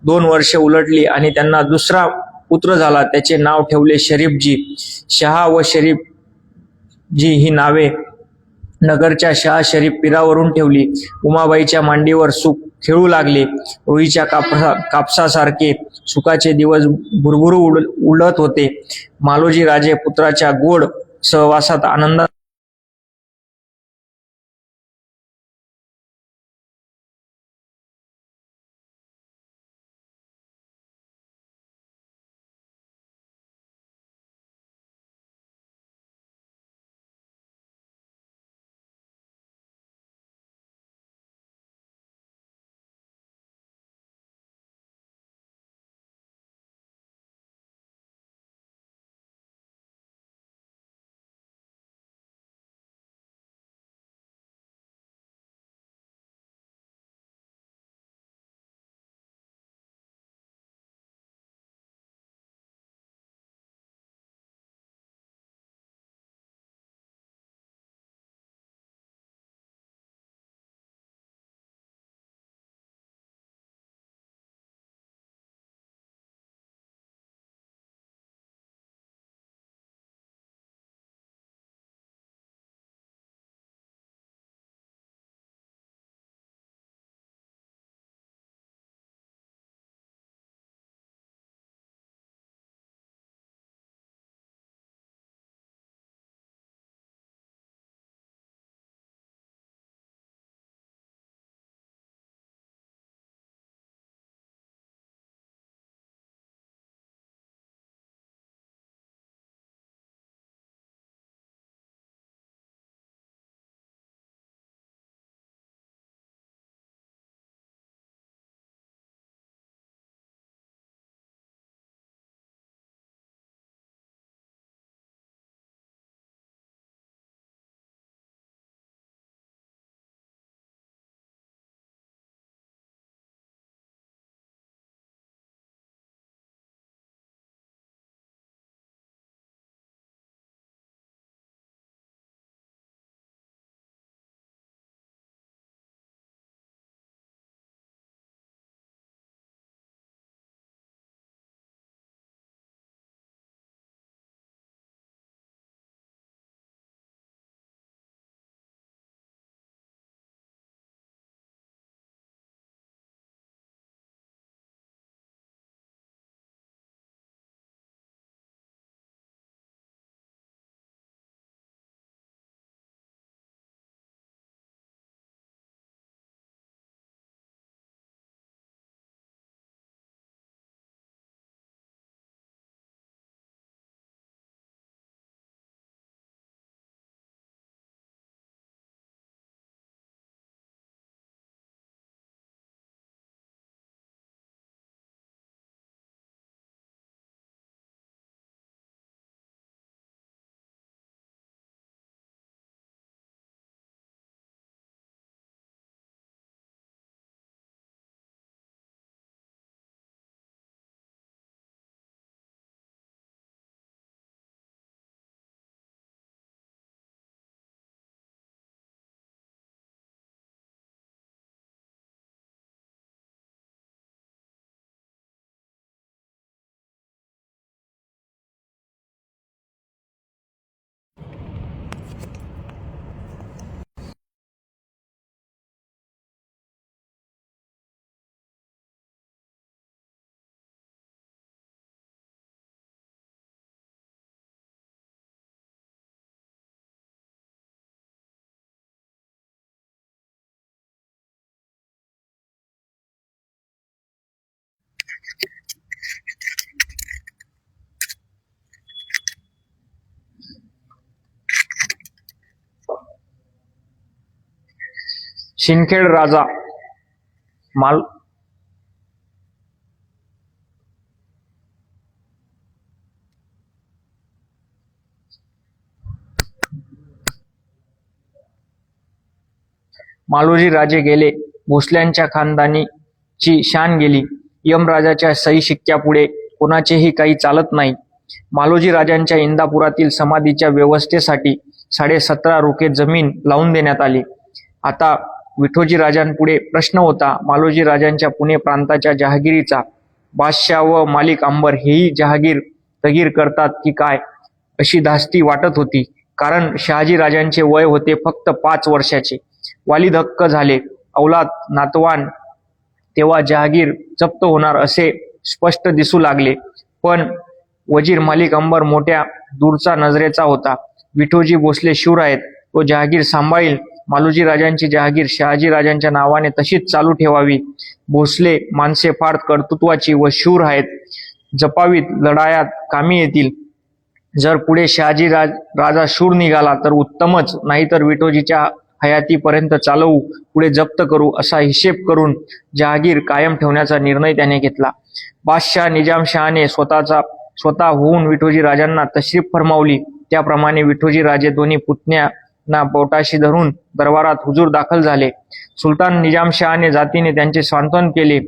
2 वर्षे उलटली आणि त्यांना दुसरा पुत्र झाला. त्याचे नाव ठेवले शरीफजी. शहा व शरीफजी ही नावे नगरच्या शाह शरीफ पीरावरून ठेवली. उमाबाईच्या मांडीवर सुख खेळू लागले. रुईच्या कापसासारखे सुखाचे दिवस भुरभुरू उडत होते. मालोजी राजे पुत्राच्या गोड सहवासात आनंदात सिंदखेड राजा मालोजी राजे गेले. भोसल्यांच्या खानदानीची शान गेली. यमराजाच्या सही शिक्क्यापुढे कोणाचेही काही चालत नाही. मालोजी राजांच्या इंदापुरातील समाधीच्या व्यवस्थेसाठी 17.5 रोखे जमीन लावून देण्यात आली. आता विठोजी राजांपुढे प्रश्न होता, मालोजी राजांच्या पुणे प्रांताच्या जहागिरीचा. बादशाह व मालिक अंबर हेही जहागीर तगीर करतात की काय अशी धास्ती वाटत होती. कारण शहाजी राजांचे वय होते फक्त 5 वर्षाचे. वाली धक्क झाले. औलाद नातवान तेव्हा जहागीर जप्त होणार असे स्पष्ट दिसू लागले. पण वजीर मालिक अंबर मोठ्या दूरचा नजरेचा होता. विठोजी भोसले शूर आहेत, तो जहागीर सांभाळील. मालोजी राजांची जहागीर शहाजी राजांच्या नावाने तशीच चालू ठेवावी. भोसले माणसे फार कर्तृत्वाची व शूर आहेत, जपावीत, लढायात कामी येतील. जर पुढे शहाजी राजा शूर निघाला तर उत्तमच, नाहीतर विठोजीच्या हयातीपर्यंत चालवू, पुढे जप्त करू असा हिशेब करून जहागीर कायम ठेवण्याचा निर्णय त्याने घेतला. बादशाह निजामशहाने स्वतः होऊन विठोजी राजांना तशरीफ फरमावली. त्याप्रमाणे विठोजी राजे दोन्ही पुतण्यांना पोटाशी धरून दरबारात हुजूर दाखल झाले. सुलतान निजामशहाने जातीने त्यांचे सांत्वन केले.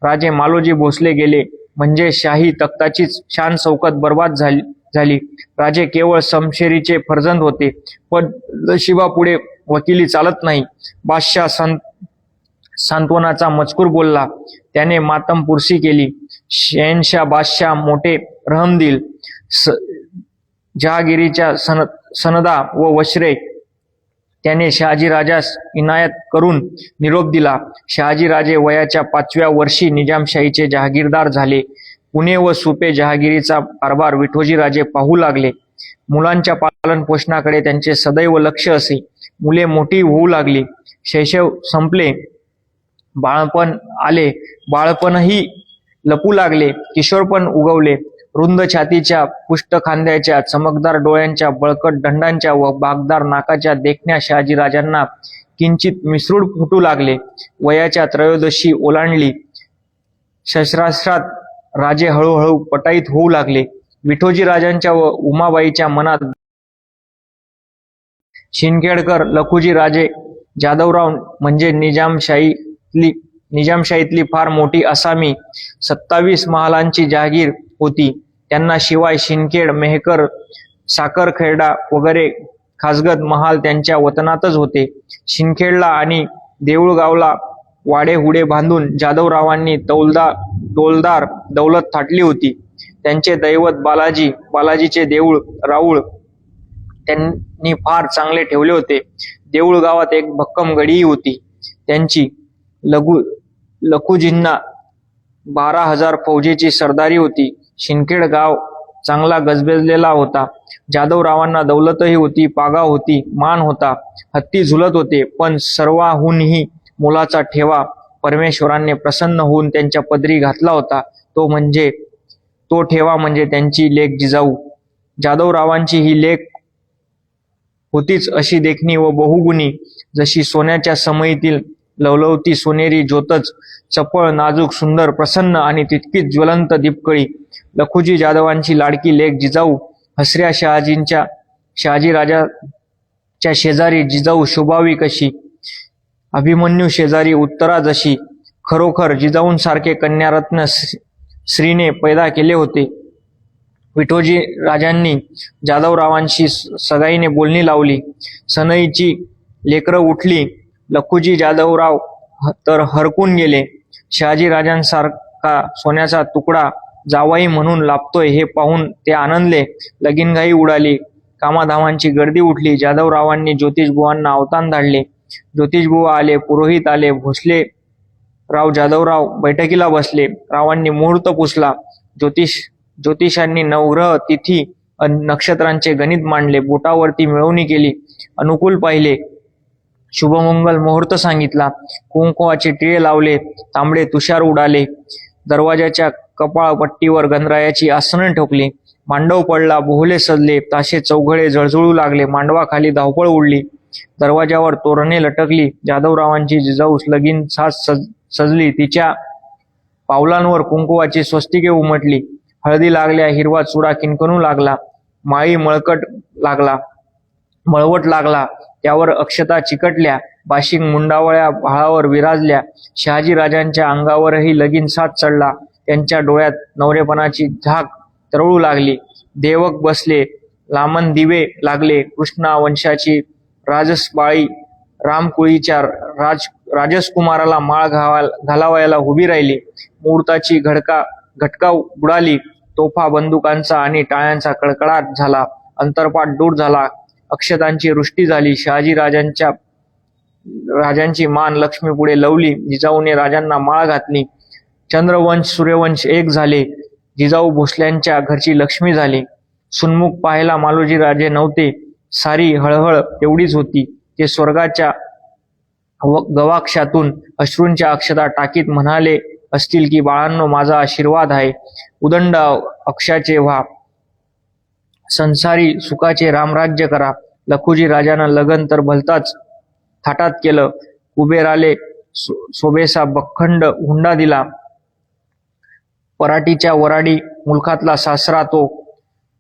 राजे मालोजी भोसले गेले म्हणजे शाही तख्ताचीच शान शौकत बर्बाद झाली. राजे केवळ समशेरीचे फर्जंद होते, पण नशिबापुढे वकिली चालत नाही. बादशाह सांत्वनाचा मजकूर बोलला. त्याने मातमपुरसी केली. शहनशाह बादशाह मोठे रहमदिल जहागिरीच्या सनदा व वशरे त्याने शहाजी राजास इनायत करून निरोप दिला. शहाजी राजे वयाच्या 5व्या वर्षी निजामशाहीचे जहागीरदार झाले. पुणे व सुपे जहागिरीचा कारभार विठोजी राजे पाहू लागले. मुलांच्या पालन पोषणाकडे त्यांचे सदैव लक्ष असे. मुले मोठी होऊ लागली. शैशव संपले, बाळपण आले. बाळपणही लपू लागले. किशोरपण उगवले. रुंद छातीच्या, पुष्ट खांद्याच्या, चमकदार डोळ्यांच्या, बळकट दंडांच्या व बागदार नाकाच्या देखण्या शहाजी राजांना किंचित मिसरूड फुटू लागले. वयाच्या 13 ओलांडली. शस्त्रास्त्रात राजे हळूहळू पटाईत होऊ लागले. विठोजी राजांच्या व उमाबाईच्या मनात शिंदखेडकर, लखुजी राजे, जाधवराव म्हणजे निजामशाहीतली फार मोठी असामी. 27 महालांची जहागीर होती. त्यांना शिवाय शिंदखेड, मेहकर, साखरखेर्डा वगैरे खासगत महाल त्यांच्या वतनातच होते. शिंदखेडला आणि देऊळगावला वाडे-हुडे बांधून जाधवरावांनी डौलदार दौलत थाटली होती. त्यांचे दैवत बालाजीचे देऊळ राऊळ त्यांनी फार चांगले ठेवले होते. देऊळ गावात एक भक्कम गडीही होती. त्यांची लखुजींना 12,000 फौजेची सरदारी होती. शिंदखेड गाव चांगला गजबजलेला होता. जाधवरावांना दौलतही होती, पागा होती, मान होता, हत्ती झुलत होते. पण सर्वाहूनही मोलाचा ठेवा परमेश्वराने प्रसन्न होऊन त्यांच्या पदरी घातला होता. तो ठेवा म्हणजे त्यांची लेक जिजाऊ. जाधवरावांची ही लेक होतीच अशी देखणी व बहुगुणी, जशी सोन्याच्या समईतील लवलवती सोनेरी ज्योतच, चपळ, नाजूक, सुंदर, प्रसन्न आणि तितकीच ज्वलंत दीपकळी. लखुजी जाधवांची लाडकी लेक जिजाऊ हसऱ्या शहाजी राजाच्या शेजारी जिजाऊ शोभावी कशी, अभिमन्यू शेजारी उत्तरा जशी. खरोखर जिजाऊंसारखे कन्यारत्न श्रीने पैदा केले होते. विठोजी राजांनी जाधवरावांशी सगाईने बोलणी लावली. सनईची लेकरं उठली. लखुजी जाधवराव तर हरकून गेले. शहाजी राजांसारखा सोन्याचा तुकडा जावाई म्हणून लाभतोय हे पाहून ते आनंदले. लगीनघाई उडाली. कामाधामांची गर्दी उठली. जाधवरावांनी ज्योतिषबुवांना अवतान धाडले. ज्योतिषबुवा आले, पुरोहित आले. भोसले राव जाधवराव बैठकीला बसले. रावांनी मुहूर्त पुसला. ज्योतिषांनी नवग्रह, तिथी, नक्षत्रांचे गणित मांडले. बोटावरती मिळवणी केली. अनुकूल पाहिले. शुभमंगल मुहूर्त सांगितला. कुंकवाचे टिळे लावले. तांबडे तुषार उडाले. दरवाजाच्या कपाळपट्टीवर गणरायाची आसनं ठोकली. मांडव पडला. बोहले सजले. ताशे चौघडे जळजळू लागले. मांडवाखाली धावपळ उडली. दरवाजावर तोरणे लटकली. जाधवरावांची जिजाऊ लगीन साज सजली. तिच्या पावलांवर कुंकवाची स्वस्तिके उमटली. हळदी लागल्या. हिरवा चुडा किणकिणू लागला. माळी मळवट लागला. त्यावर अक्षता चिकटल्या. बाशिंग मुंडावळ्या भाळावर विराजल्या. शहाजी राजांच्या अंगावरही लगीन साज चढला. त्यांच्या डोळ्यात नवरेपणाची झाक तरळू लागली. देवक बसले, लामण दिवे लागले. कृष्णा वंशाची राजसबाळी रामकुळीच्या राजकुमाराला माळ घालावायला उभी राहिली. मुहूर्ताची घटका बुडाली. तोफा, बंदुकांचा आणि टाळ्यांचा कडकडाट झाला. अंतरपाट दूर झाला. अक्षतांची वृष्टी झाली. शहाजी राजांची मान लक्ष्मीपुढे लवली. जिजाऊने राजांना माळ घातली. चंद्रवंश सूर्यवंश एक झाले. जिजाऊ भोसल्यांच्या घरची लक्ष्मी झाली. सुन्मुख पाहायला मालोजी राजे नव्हते. सारी हळहळ तेवढीच होती. ते स्वर्गाच्या गवाक्षातून अश्रूंच्या अक्षता टाकीत म्हणाले असतील की, बाळांनो, माझा आशीर्वाद आहे. उदंड अक्षाचे व्हा. संसारी सुखाचे रामराज्य करा. लखुजी राजानं लगन तर भलताच थाटात केलं. कुबेराले सोबेसा बखंड हुंडा दिला. पराटीच्या वराडी मुलखातला सासरा तो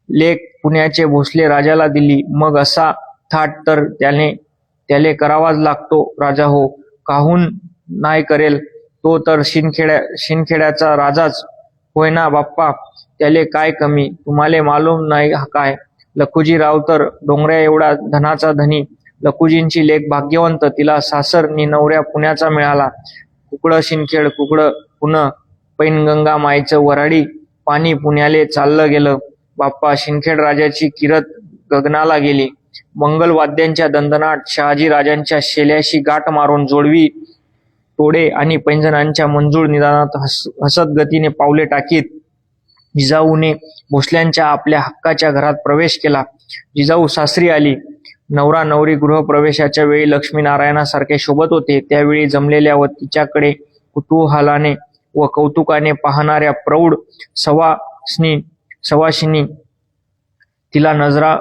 लेक पुण्याचे भोसले राजाला दिली. मग असा थाट तर त्याले करावाच लागतो राजा हो. काहून नाय करेल? तो तर शिनखेड्याचा राजाच होय ना बाप्पा. त्याले काय कमी, तुम्हाले मालूम नाही काय? लखुजी राव तर डोंगऱ्या एवढा धनाचा धनी. लखुजींची लेक भाग्यवंत. तिला सासर नि नवऱ्या पुण्याचा मिळाला. कुकडं शिनखेड, कुकडं पुणं. पैनगंगा मायचं वराडी पाणी पुण्याले चाललं गेलं. बाप्पा, शिनखेड राजाची किरत गगनाला गेली. मंगलवाद्यांच्या दणदणाट शहाजी राजांच्या शेल्याशी गाठ मारून जोडवी तोडे आणि पैंजणांच्या मंजूळ निदानात हसत गतीने पावले टाकीत जिजाऊने भोसल्यांच्या आपल्या हक्काच्या घरात प्रवेश केला. जिजाऊ सासरी आली. नवरा नवरी गृहप्रवेशाच्या वेळी लक्ष्मीनारायणासारखे शोभत होते. त्यावेळी जमलेल्या व तिच्याकडे कुतूहलाने व कौतुकाने पाहणाऱ्या प्रौढ सवाशिनी तिला नजरा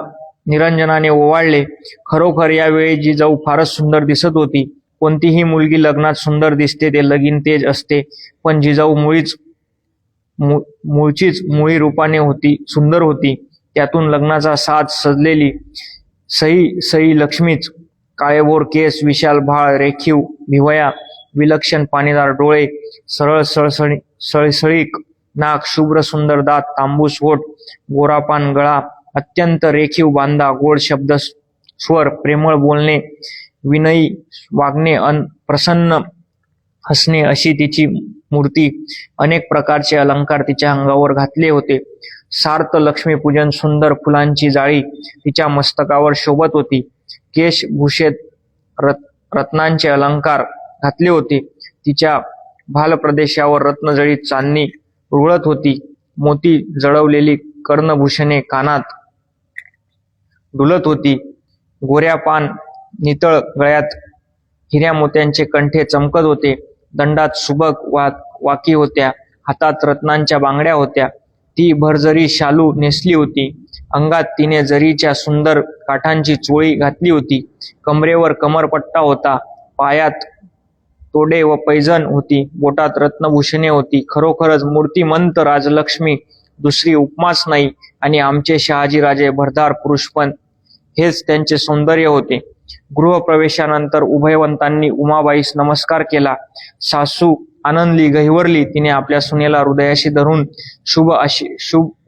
निरंजनाने ओवाळले. खरोखर यावेळी जिजाऊ फारच सुंदर दिसत होती. कोणतीही मुलगी लग्नात सुंदर दिसते, ते लगीन तेज असते. पण जिजाऊ मूळचीच मुळी रूपाने सुंदर होती. त्यातून लग्नाचा साज सजलेली सई लक्ष्मीच. काळेभोर केस, विशाल भाळ, रेखीव भिवया, विलक्षण पाणीदार डोळे, सरळ सळसळीक नाक, शुभ्र सुंदर दात, तांबूस ओठ, गोरापान गळा, अत्यंत रेखीव बांधा, गोड शब्द स्वर, प्रेमळ बोलणे, विनयी वागणे, प्रसन्न हसणे अशी तिची मूर्ती. अनेक प्रकारचे अलंकार तिच्या अंगावर घातले होते. सार्थ लक्ष्मीपूजन सुंदर फुलांची जाळी तिच्या मस्तकावर शोभत होती. केशभूषेत रत्नांचे अलंकार घातले होते. तिच्या भालप्रदेशावर रत्नजळीत चांदणी रुळत होती. मोती जडवलेली कर्णभूषणे कानात डुलत होती. गोऱ्या पान नितळ गळ्यात हिऱ्या मोत्यांचे कंठे चमकत होते. दंडात सुबक वाकी होत्या. हातात रत्नांच्या बांगड्या होत्या. ती भरजरी शालू नेसली होती. अंगात तिने जरीच्या सुंदर काठांची चोळी घातली होती. कमरेवर कमरपट्टा होता. पायात तोडे व पैजण होती. बोटात रत्नभूषणे होती. खरोखरच मूर्तिमंत राजलक्ष्मी, दुसरी उपमाच नाही. आणि आमचे शहाजीराजे भरदार पुरुषपण हेच त्यांचे सौंदर्य होते. गृहप्रवेशानंतर उभयवंतांनी उमाबाईस नमस्कार केला. सासू आनंदली गहिवरली. तिने आपल्या सुनेला हृदयाशी धरून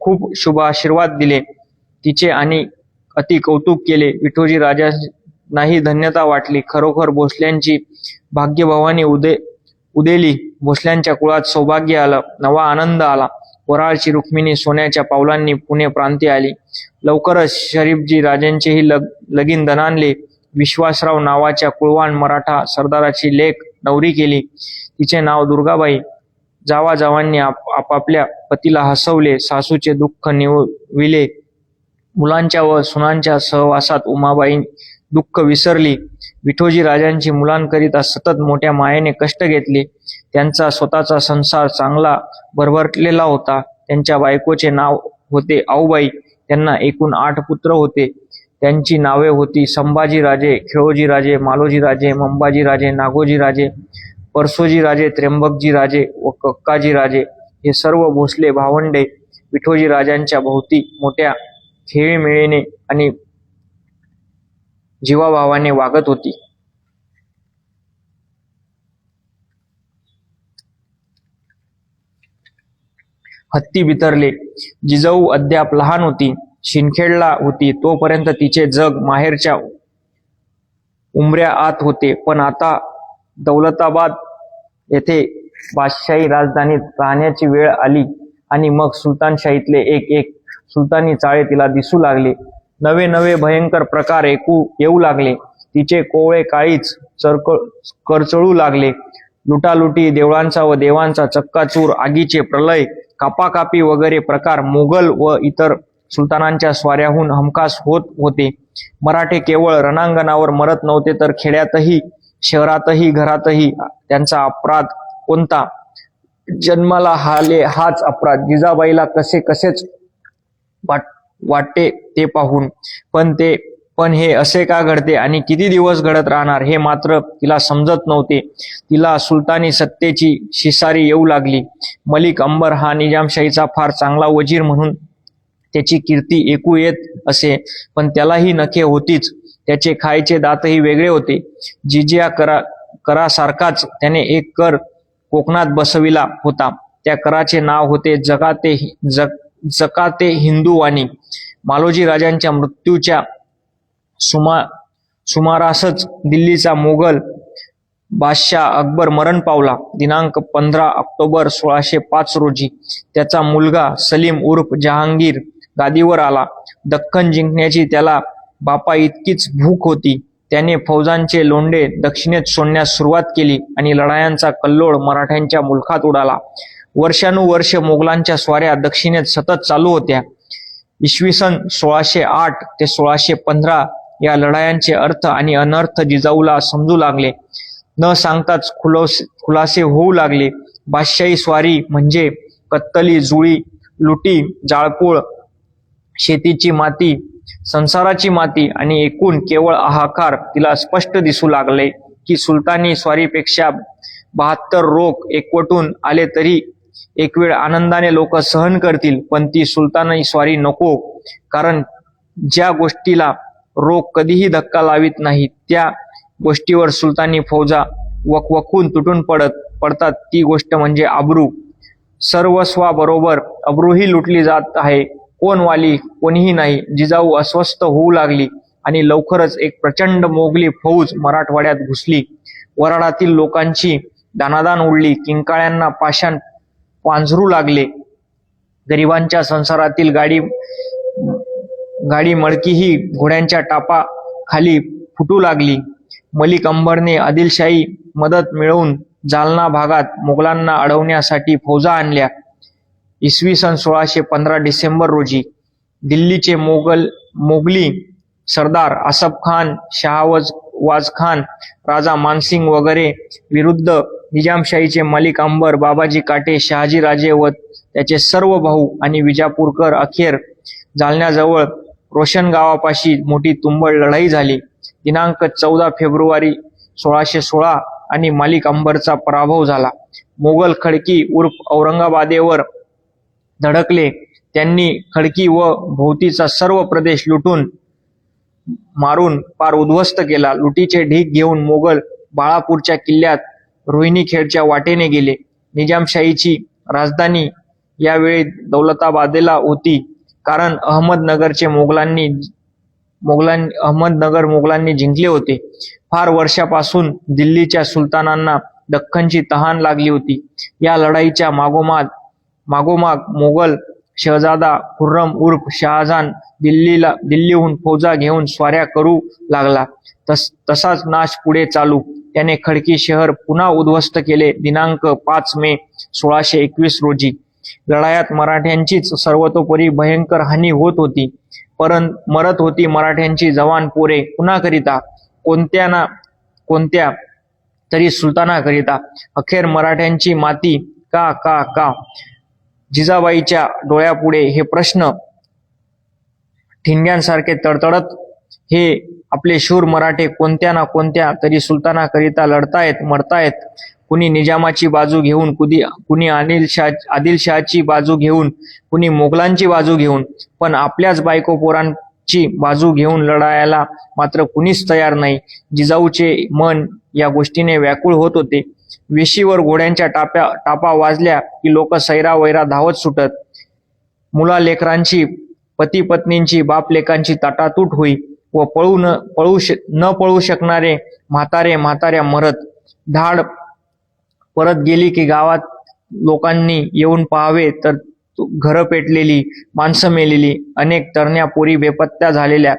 खूप शुभ आशीर्वाद दिले. तिचे आणि अति कौतुक केले. विठोजी राजांनाही धन्यता वाटली. खरोखर भोसल्यांची भाग्यभवानी उदेली. भोसल्यांच्या कुळात सौभाग्य आलं. नवा आनंद आला. वराळची रुक्मिणी सोन्याच्या पावलांनी पुणे प्रांती आली. लवकरच शरीफजी राजांचेही लगीन दणाणले. विश्वासराव नावाच्या कुळवान मराठा सरदाराची लेक नवरी केली. तिचे नाव दुर्गाबाई. जावाजावांनी आपापल्या पतीला हसवले. सासूचे दुःख निविले. मुलांच्या व सुनांच्या सहवासात उमाबाई दुःख विसरली. विठोजी राजांची मुलांकरिता सतत मोठ्या मायेने कष्ट घेतले. त्यांचा स्वतःचा संसार चांगला भरभरलेला होता. त्यांच्या बायकोचे नाव होते आऊबाई. त्यांना एकूण 8 पुत्र होते. त्यांची नावे होती संभाजीराजे, खिळोजीराजे, मालोजीराजे, मंबाजीराजे, नागोजीराजे, परसोजीराजे, त्र्यंबकजीराजे व कक्काजीराजे. हे सर्व भोसले भावंडे विठोजी राजांच्या भोवती मोठ्या खेळीमेळीने आणि जीवाभावाने वागत होती. हत्ती बिथरले. जिजाऊ अद्याप लहान होती, शिंदखेडला होती तोपर्यंत तिचे जग माहेरच्या उंबऱ्या आत होते. पण आता दौलताबाद येथे बादशाही राजधानीत राहण्याची वेळ आली आणि मग सुलतानशाहीतले एक एक सुलतानी चाळे तिला दिसू लागले. नवे नवे भयंकर प्रकार येऊ लागले. तिचे कोवळे काळीच करचळू लागले. लुटालुटी, देवळांचा व देवांचा चक्काचूर, आगीचे प्रलय, कापाकापी वगैरे प्रकार मोगल व इतर सुलतानांच्या स्वाऱ्याहून हमखास होत होते. मराठे केवळ रणांगणावर मरत नव्हते तर खेड्यातही, शहरातही, घरातही. त्यांचा अपराध कोणता? जन्माला आले हाच अपराध. जिजाबाईला कसेच वाटते ते पाहून. पण हे असे का घडते आणि किती दिवस घडत राहणार हे मात्र तिला समजत नव्हते. तिला सुलतानी सत्तेची शिसारी येऊ लागली. मलिक अंबर हा निजामशाहीचा फार चांगला वजीर म्हणून त्याची कीर्ती ऐकू येत असे, पण त्यालाही नखे होतीच. त्याचे खायचे दातही वेगळे होते. जिजिया करासारखाच त्याने एक कर कोकणात बसविला होता. त्या कराचे नाव होते जकाते हिंदुवानी. मालोजी राजांच्या मृत्यूच्या सुमारासच दिल्लीचा मोगल बादशाह अकबर मरण पावला. दिनांक 15 ऑक्टोबर 1605 रोजी त्याचा मुलगा सलीम उर्फ जहांगीर गादीवर आला. दख्खन जिंकण्याची त्याला बापा इतकीच भूक होती. त्याने फौजांचे लोंढे दक्षिणेत सोडण्यास सुरुवात केली आणि लढायांचा कल्लोळ मराठ्यांच्या मुलखात उडाला. वर्षानुवर्ष मोगलांच्या स्वाऱ्या दक्षिणेत सतत चालू होत्या. इसवी सन 1608 ते 1615 या लढायांचे अर्थ आणि अनर्थ जिजाऊला समजू लागले. न सांगताच खुलासे होऊ लागले. बादशाही स्वारी म्हणजे कत्तली, जुळी, लुटी, जाळपोळ, शेतीची माती, संसाराची माती आणि एकूण केवळ हाहाकार. तिला स्पष्ट दिसू लागले की सुलतानी स्वारीपेक्षा 72 रोग एकवटून आले तरी एक वेळ आनंदाने लोक सहन करतील, पण ती सुलतानी स्वारी नको. कारण ज्या गोष्टीला रोग कधीही धक्का लावित नाही त्या गोष्टीवर सुलतानी फौजा वकवकून तुटून पडतात. ती गोष्ट म्हणजे अब्रू. सर्वस्वाबरोबर अब्रूही लुटली जात आहे. कोण वाली? कोणीही नाही. जिजाऊ अस्वस्थ होऊ लागली आणि लवकरच एक प्रचंड मोगली फौज मराठवाड्यात घुसली. वराडातील लोकांची दानादान उडली. किंकाळ्यांना पाषाण पांझरू लागले. गरिबांच्या संसारातील गाडी मडकीही घोड्यांच्या टापा खाली फुटू लागली. मलिक अंबरने आदिलशाही मदत मिळवून जालना भागात मोगलांना अडवण्यासाठी फौजा आणल्या. इसवी सन 1615 डिसेंबर रोजी दिल्लीचे मोगली सरदार आसफ खान, शहावाज खान, राजा मानसिंग वगैरे विरुद्ध निजामशाहीचे मलिक अंबर, बाबाजी काटे, शहाजी राजे व त्याचे सर्व भाऊ आणि विजापूरकर. अखेर जालन्याजवळ रोशन गावापाशी मोठी तुंबळ लढाई झाली. दिनांक 14 फेब्रुवारी 1616 आणि मलिक अंबरचा पराभव झाला. मोगल खडकी उर्फ औरंगाबादेवर धडकले. त्यांनी खडकी व भोवतीचा सर्व प्रदेश लुटून मारून पार उद्ध्वस्त केला. लुटीचे ढीग घेऊन मोगल बाळापूरच्या किल्ल्यात रोहिणीखेडच्या वाटेने गेले. निजामशाहीची राजधानी यावेळी दौलताबादेला होती, कारण अहमदनगर मोगलांनी जिंकले होते. फार वर्षापासून दिल्लीच्या सुलतानांना दख्खनची तहान लागली होती. या लढाईच्या मागोमाग मोगल शहजादा खुर्रम उर्फ शहाजहान दिल्लीहून फौजा घेऊन स्वाऱ्या करू लागला. तसाच नाश पुढे चालू. त्याने खडकी शहर पुन्हा उद्ध्वस्त केले. दिनांक 5 मे 1621 रोजी लढायात मराठ्यांचीच सर्वतोपरी भयंकर हानी होत होती. मरत होती मराठ्यांची जवान पोरे कुणाकरिता? कोणत्या तरी सुलतानाकरिता. अखेर मराठ्यांची माती का? जिजाबाईच्या डोळ्यापुढे हे प्रश्न ठिणग्यांसारखे तडतडत. हे आपले शूर मराठे कोणत्या ना कोणत्या तरी सुलतानाकरिता लढतायत, मरतायत. कुणी निजामाची बाजू घेऊन, कुणी आदिलशहाची बाजू घेऊन, कुणी मोगलांची बाजू घेऊन, पण आपल्याच बायको पोरांची बाजू घेऊन लढायला मात्र कुणीच तयार नाही. जिजाऊचे मन या गोष्टीने व्याकुळ होत होते. वेशीवर घोड्यांच्या टापा वाजल्या की लोक सैरा वैरा धावत सुटत. मुला लेकरांची, पती पत्नींची, बाप लेकांची ताटातूट होई व न पळू शकणारे म्हाताऱ्या मरत. धाड परत गेली की गावात लोकांनी येऊन पाहावे तर घरं पेटलेली, माणसं मेलेली, अनेक तरण्या पोरी बेपत्ता झालेल्या.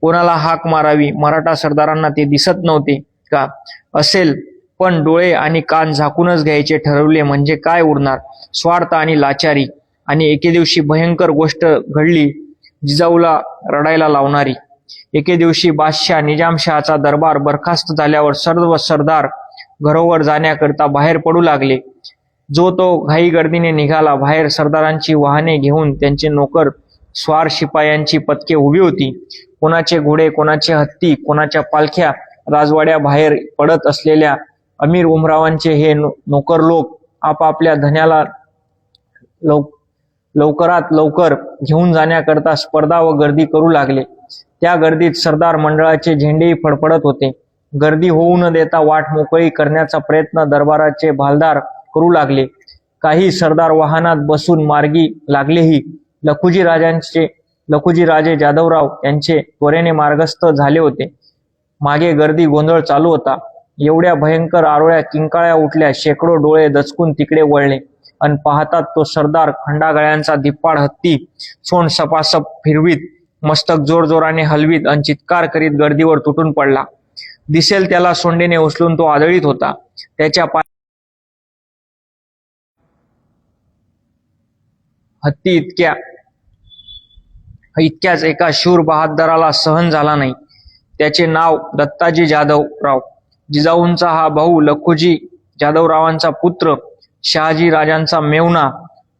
कोणाला हाक मारावी, मराठा सरदारांना ते दिसत नव्हते का? असेल पण डोळे आणि कान झाकूनच घ्यायचे ठरवले म्हणजे काय उरणार? स्वार्थ आणि लाचारी. आणि एके दिवशी भयंकर गोष्ट घडली, जिजाऊला रडायला लावणारी. एके दिवशी बादशाह निजामशहाचा दरबार बरखास्त झाल्यावर सर्व सरदार घरोवर जाण्याकरता बाहेर पडू लागले. जो तो घाई गर्दीने निघाला. बाहेर सरदारांची वाहने घेऊन त्यांचे नोकर स्वार शिपायांची पथके उभी होती. कोणाचे घोडे, कोणाचे हत्ती, कोणाच्या पालख्या राजवाड्या बाहेर पडत असलेल्या अमीर उमरावांचे हे नोकर लोक आपापल्या धन्याला लवकरात लवकर घेऊन जाण्याकरता स्पर्धा व गर्दी करू लागले. त्या गर्दीत सरदार मंडळाचे झेंडेही फडफडत होते. गर्दी होऊ न देता वाट मोकळी करण्याचा प्रयत्न दरबाराचे भालदार करू लागले. काही सरदार वाहनात बसून मार्गी लागलेही लखुजी राजे जाधवराव यांचे त्वरेने मार्गस्थ झाले होते. मागे गर्दी गोंधळ चालू होता. एवढ्या भयंकर आरोळ्या किंकाळ्या उठल्या. शेकडो डोळे दचकून तिकडे वळले आणि पाहतात तो सरदार खंडागळ्यांचा धिप्पाड हत्ती सोंड सपासप फिरवीत, मस्तक जोरजोराने हलवीत आणि चित्कार करीत गर्दीवर तुटून पडला. दिसेल त्याला सोंडेने उचलून तो आदळीत होता. त्याच्या हत्ती इतक्याच एका शूर बहादराला सहन झाला नाही. त्याचे नाव दत्ताजी जाधवराव. जिजाऊंचा हा भाऊ लखुजी जाधवरावांचा पुत्र, शहाजी राजांचा मेहुणा.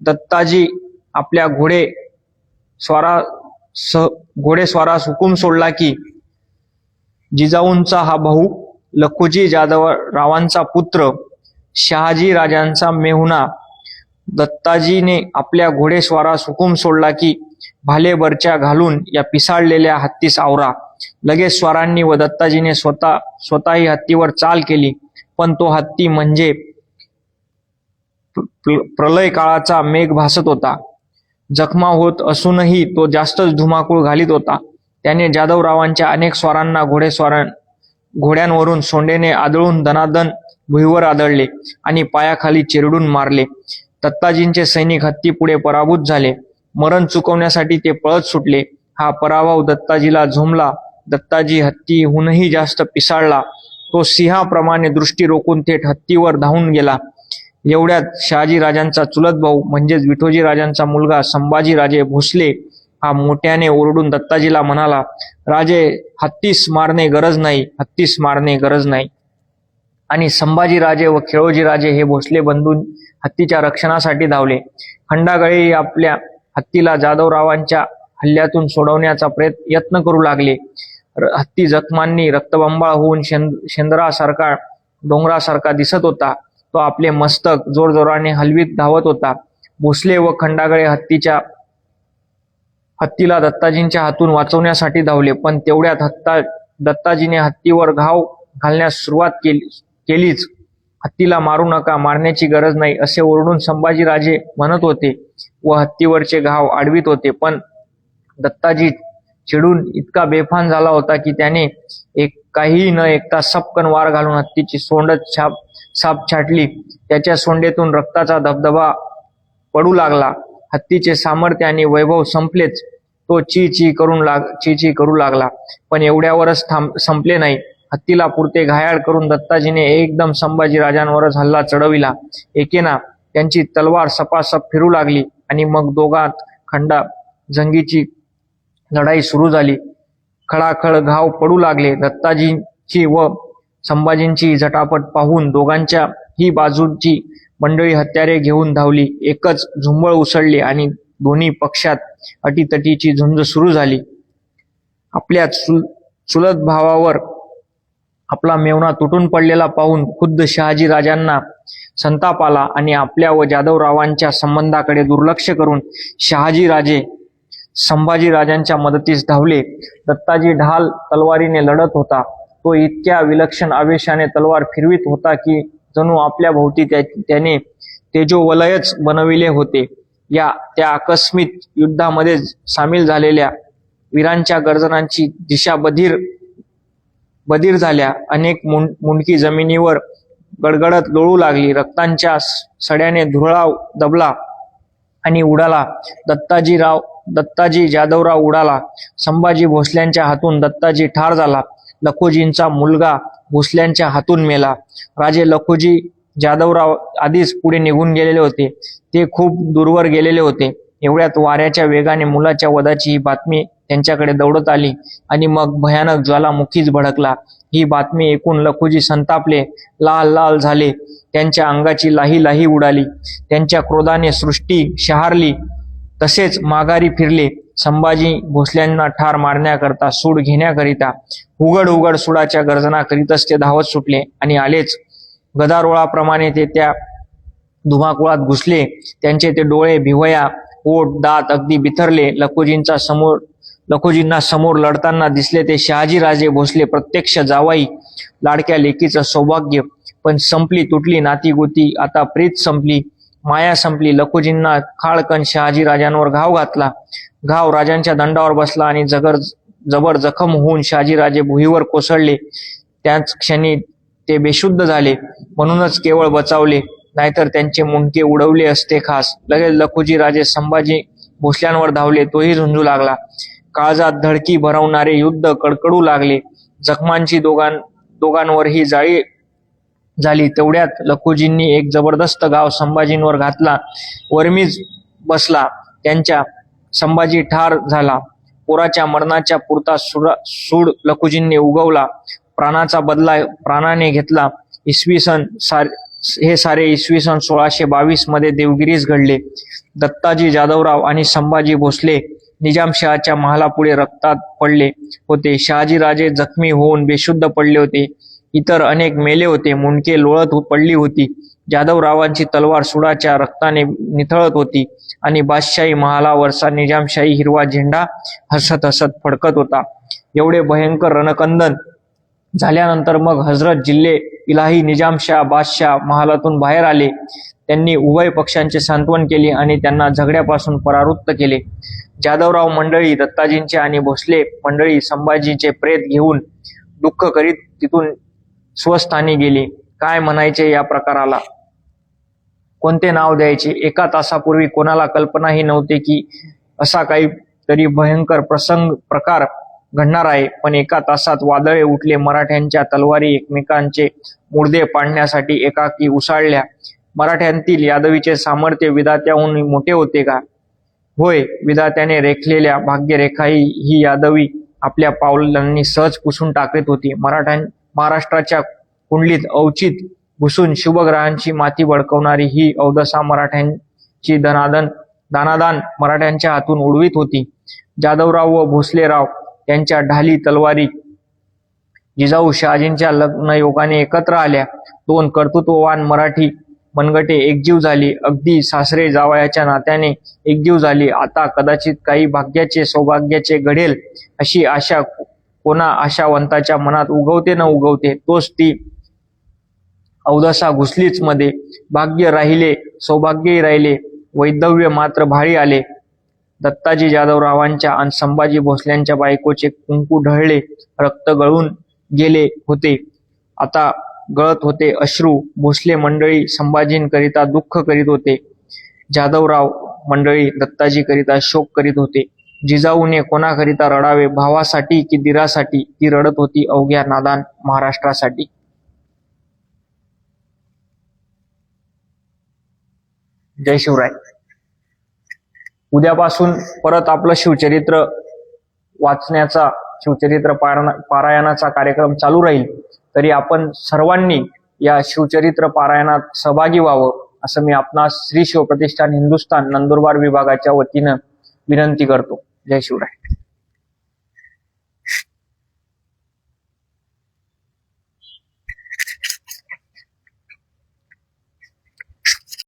दत्ताजी आपल्या घोडेस्वारास हुकूम सोडला की जिजाऊंचा हा भाऊ लखुजी जाधवरावांचा पुत्र, शहाजी राजांचा मेहुणा. दत्ताजीने आपल्या घोडेस्वारास हुकूम सोडला की भाले बर्च्या घालून या पिसाळलेल्या हत्तीस आवरा. लगेच स्वारांनी व दत्ताजीने स्वतःही हत्तीवर चाल केली. पण तो हत्ती म्हणजे प्रलय काळाचा मेघ भासत होता. जखमा होत असूनही तो जास्तच धुमाकूळ घालीत होता. त्याने जाधवरावांच्या अनेक स्वारांना घोड्यांवरून सोंडेने आदळून दनादन भुईवर आदळले आणि पायाखाली चिरडून मारले. दत्ताजींचे सैनिक हत्तीपुढे पराभूत झाले. मरण चुकवण्यासाठी ते पळत सुटले. हा पराभव दत्ताजीला झोंबला. दत्ताजी हत्तीहूनही जास्त पिसाळला. तो सिंहाप्रमाणे दृष्टी रोखून थेट हत्तीवर धावून गेला. एवढ्यात शहाजी राजांचा चुलत भाऊ म्हणजेच विठोजी राजांचा मुलगा संभाजी राजे भोसले हा मोठ्याने ओरडून दत्ताजीला म्हणाला, राजे, हत्तीस मारणे गरज नाही, हत्तीस मारणे गरज नाही. आणि संभाजी राजे व खेळोजी राजे हे भोसले बंधू हत्तीच्या रक्षणासाठी धावले. खंडागळे आपल्या हत्तीला जाधवरावांच्या हल्ल्यातून सोडवण्याचा यत्न करू लागले. हत्ती जखमांनी रक्तबंबाळ होऊन शेंदरासारखा, डोंगरासारखा दिसत होता. तो आपले मस्तक जोरजोराने हलवीत धावत होता. भोसले व खंडागळे हत्तीला दत्ताजींच्या हातून वाचवण्यासाठी धावले. पण तेवढ्यात दत्ताजीने हत्तीवर घाव घालण्यास सुरुवात केलीच. हत्तीला मारू नका, मारण्याची गरज नाही असे ओरडून संभाजी राजे म्हणत होते व हत्तीवरचे घाव आडवीत होते. पण दत्ताजी चिडून इतका बेफान झाला होता की त्याने काहीही न ऐकता सपकन वार घालून हत्तीची सोंडच साप छाटली. त्याच्या सोंडेतून रक्ताचा धबधबा पडू लागला. हत्तीचे सामर्थ्य आणि वैभव संपलेच. तो ची ची करू लागला. पण एवढ्यावरच संपले नाही. हत्तीला पुरते घायाळ करून दत्ताजीने एकदम संभाजी राजांवरच हल्ला चढविला. एकेना त्यांची तलवार सपासप फिरू लागली आणि मग दोघांत जंगीची लढाई सुरू झाली. खळाखळ घाव पडू लागले. दत्ताजींची व संभाजींची झटापट पाहून दोघांच्याही बाजूची मंडळी हत्यारे घेऊन धावली. एकच झुंबळ उसळली आणि दोन्ही पक्षात अटीतटीची झुंज सुरू झाली. आपल्या चुलत भावावर आपला मेहुणा तुटून पडलेला पाहून खुद्द शहाजी राजांना संताप आला आणि आपल्या व जाधवरावांच्या संबंधाकडे दुर्लक्ष करून शहाजी राजे संभाजी राजांच्या मदतीस धावले. दत्ताजी ढाल तलवारीने लढत होता. तो इतक्या विलक्षण आवेशाने तलवार फिरवीत होता की जणू आपल्या भोवती त्याने तेजोवलयच बनविले होते. त्या आकस्मिक युद्धामध्ये सामील झालेल्या वीरांच्या गर्जनांची दिशा बधीर झाल्या. अनेक मुंडकी जमिनीवर गडगडत लोळू लागली. रक्तांच्या सड्याने धुळा दबला आणि उडाला. दत्ताजी जाधवराव उडाला. संभाजी भोसल्यांच्या हातून दत्ताजी ठार झाला. लखोजींचा मुलगा भोसल्यांच्या हातून मेला. राजे लखोजी जाधवराव आधीच पुढे निघून गेलेले होते. ते खूप दूरवर गेलेले होते. एवढ्यात वाऱ्याच्या वेगाने मुलाच्या वधाची ही बातमी त्यांच्याकडे दौडत आली आणि मग भयानक ज्वालामुखीच भडकला. ही बातमी ऐकून लखोजी संतापले, लाल झाले. त्यांच्या अंगाची लाही उडाली. त्यांच्या क्रोधाने सृष्टी शहारली. तसेच माघारी फिरले. संभाजी भोसल्यांना ठार मारण्याकरता, सूड घेण्याकरिता उघड सुडाच्या गर्जना करीतच ते धावत सुटले आणि आलेच. गदारोळाप्रमाणे ते त्या धुमाकुळात घुसले. त्यांचे ते डोळे, भिवया, ओठ, दात अगदी बिथरले. लखोजींना समोर लढताना दिसले ते शहाजी राजे भोसले, प्रत्यक्ष जावाई. लाडक्या लेकीचं सौभाग्य. पण संपली, तुटली नातीगोती. आता प्रीत संपली, माया संपली. लखोजींना खाळकन शहाजी राजांवर घाव घातला. घाव राजांच्या दंडावर बसला आणि जबर जखम होऊन शहाजीराजे भुईवर कोसळले. त्याच क्षणी ते बेशुद्ध झाले. म्हणूनच केवळ बचावले, नाहीतर त्यांचे मुंडके उडवले असते खास. लगेच लखोजी राजे संभाजी भोसल्यांवर धावले. तोही झुंजू लागला. काळजात धडकी भरवणारे युद्ध कडकडू लागले. जखमांची दोघांवरही जाळी झाली. तेवढ्यात लखोजींनी एक जबरदस्त घाव संभाजींवर घातला. वर्मीज बसला त्यांच्या. संभाजी ठार झाला. पोराच्या मरणाच्या पुरता सूड लखोजींनी उगवला. प्राणाचा बदला प्राणाने घेतला. हे सारे इसवी सन 1622 मध्ये देवगिरीस घडले. दत्ताजी जाधवराव आणि संभाजी भोसले निजामशहाच्या महालापुढे रक्तात पडले होते. शहाजीराजे जखमी होऊन बेशुद्ध पडले होते. इतर अनेक मेले होते. मुंडके लोळत पडली होती. जाधवरावांची तलवार सुडाच्या रक्ताने निथळत होती आणि बादशाही महालावरचा निजामशाही हिरवा झेंडा हसत फडकत होता. एवढे भयंकर रणकंदन झाल्यानंतर मग हजरत जिल्हे इलाही निजामशाह बादशाह महालातून बाहेर आले. त्यांनी उभय पक्षांचे सांत्वन केले आणि त्यांना झगड्यापासून परावृत्त केले. जाधवराव मंडळी दत्ताजींचे आणि भोसले मंडळी संभाजीचे प्रेत घेऊन दुःख करीत तिथून स्वस्थानी गेले. काय म्हणायचे या प्रकाराला? कोणते नाव द्यायचे? एका तासापूर्वी कोणाला कल्पनाही नव्हते की असा काही तरी भयंकर प्रकार घडणार आहे. पण एका तासात वादळे उठले. मराठ्यांच्या तलवारी एकमेकांचे मुडदे पाडण्यासाठी एकाकी उसळल्या. मराठ्यांतील यादवीचे सामर्थ्य विधात्याहून मोठे होते का? होय, विधात्याने रेखलेल्या भाग्यरेखा ही यादवी आपल्या पावलांनी सहज पुसून टाकत होती. महाराष्ट्राच्या कुंडलीत अवचित घुसून शुभग्रहांची माती भडकवणारी ही अवदसा मराठ्यांची दानादान मराठ्यांच्या हातून उडवीत होती. जाधवराव व भोसलेराव त्यांच्या ढाली तलवारी जिजाऊ शहाजींच्या लग्नयोगाने एकत्र आल्या. दोन कर्तृत्ववान मराठी मनगटे एकजीव झाली. अगदी सासरे जावयाच्या नात्याने एकजीव झाली. आता कदाचित काही भाग्याचे सौभाग्याचे घडेल अशी आशा कोणा आशावंताच्या मनात उगवते न उगवते, तोच ती अवदसा घुसलीच मध्ये. भाग्य राहिले, सौभाग्यही राहिले, वैधव्य मात्र भारी आले. दत्ताजी जाधवरावांच्या आणि संभाजी भोसल्यांच्या बायकोचे कुंकू ढळले. रक्त गळून गेले होते. आता गळत होते अश्रू. भोसले मंडळी संभाजींकरिता दुःख करीत होते. जाधवराव मंडळी दत्ताजीकरिता शोक करीत होते. जिजाऊने कोणाकरिता रडावे, भावासाठी की दिरासाठी? ती रडत होती अवघ्या नादान महाराष्ट्रासाठी. जय शिवराय. उद्यापासून परत आपलं शिवचरित्र वाचण्याचा, शिवचरित्र पारायणाचा कार्यक्रम चालू राहील. तरी आपण सर्वांनी या शिवचरित्र पारायणात सहभागी व्हावं असं मी आपणास श्री शिवप्रतिष्ठान हिंदुस्थान नंदुरबार विभागाच्या वतीनं विनंती करतो. जय शिवराय.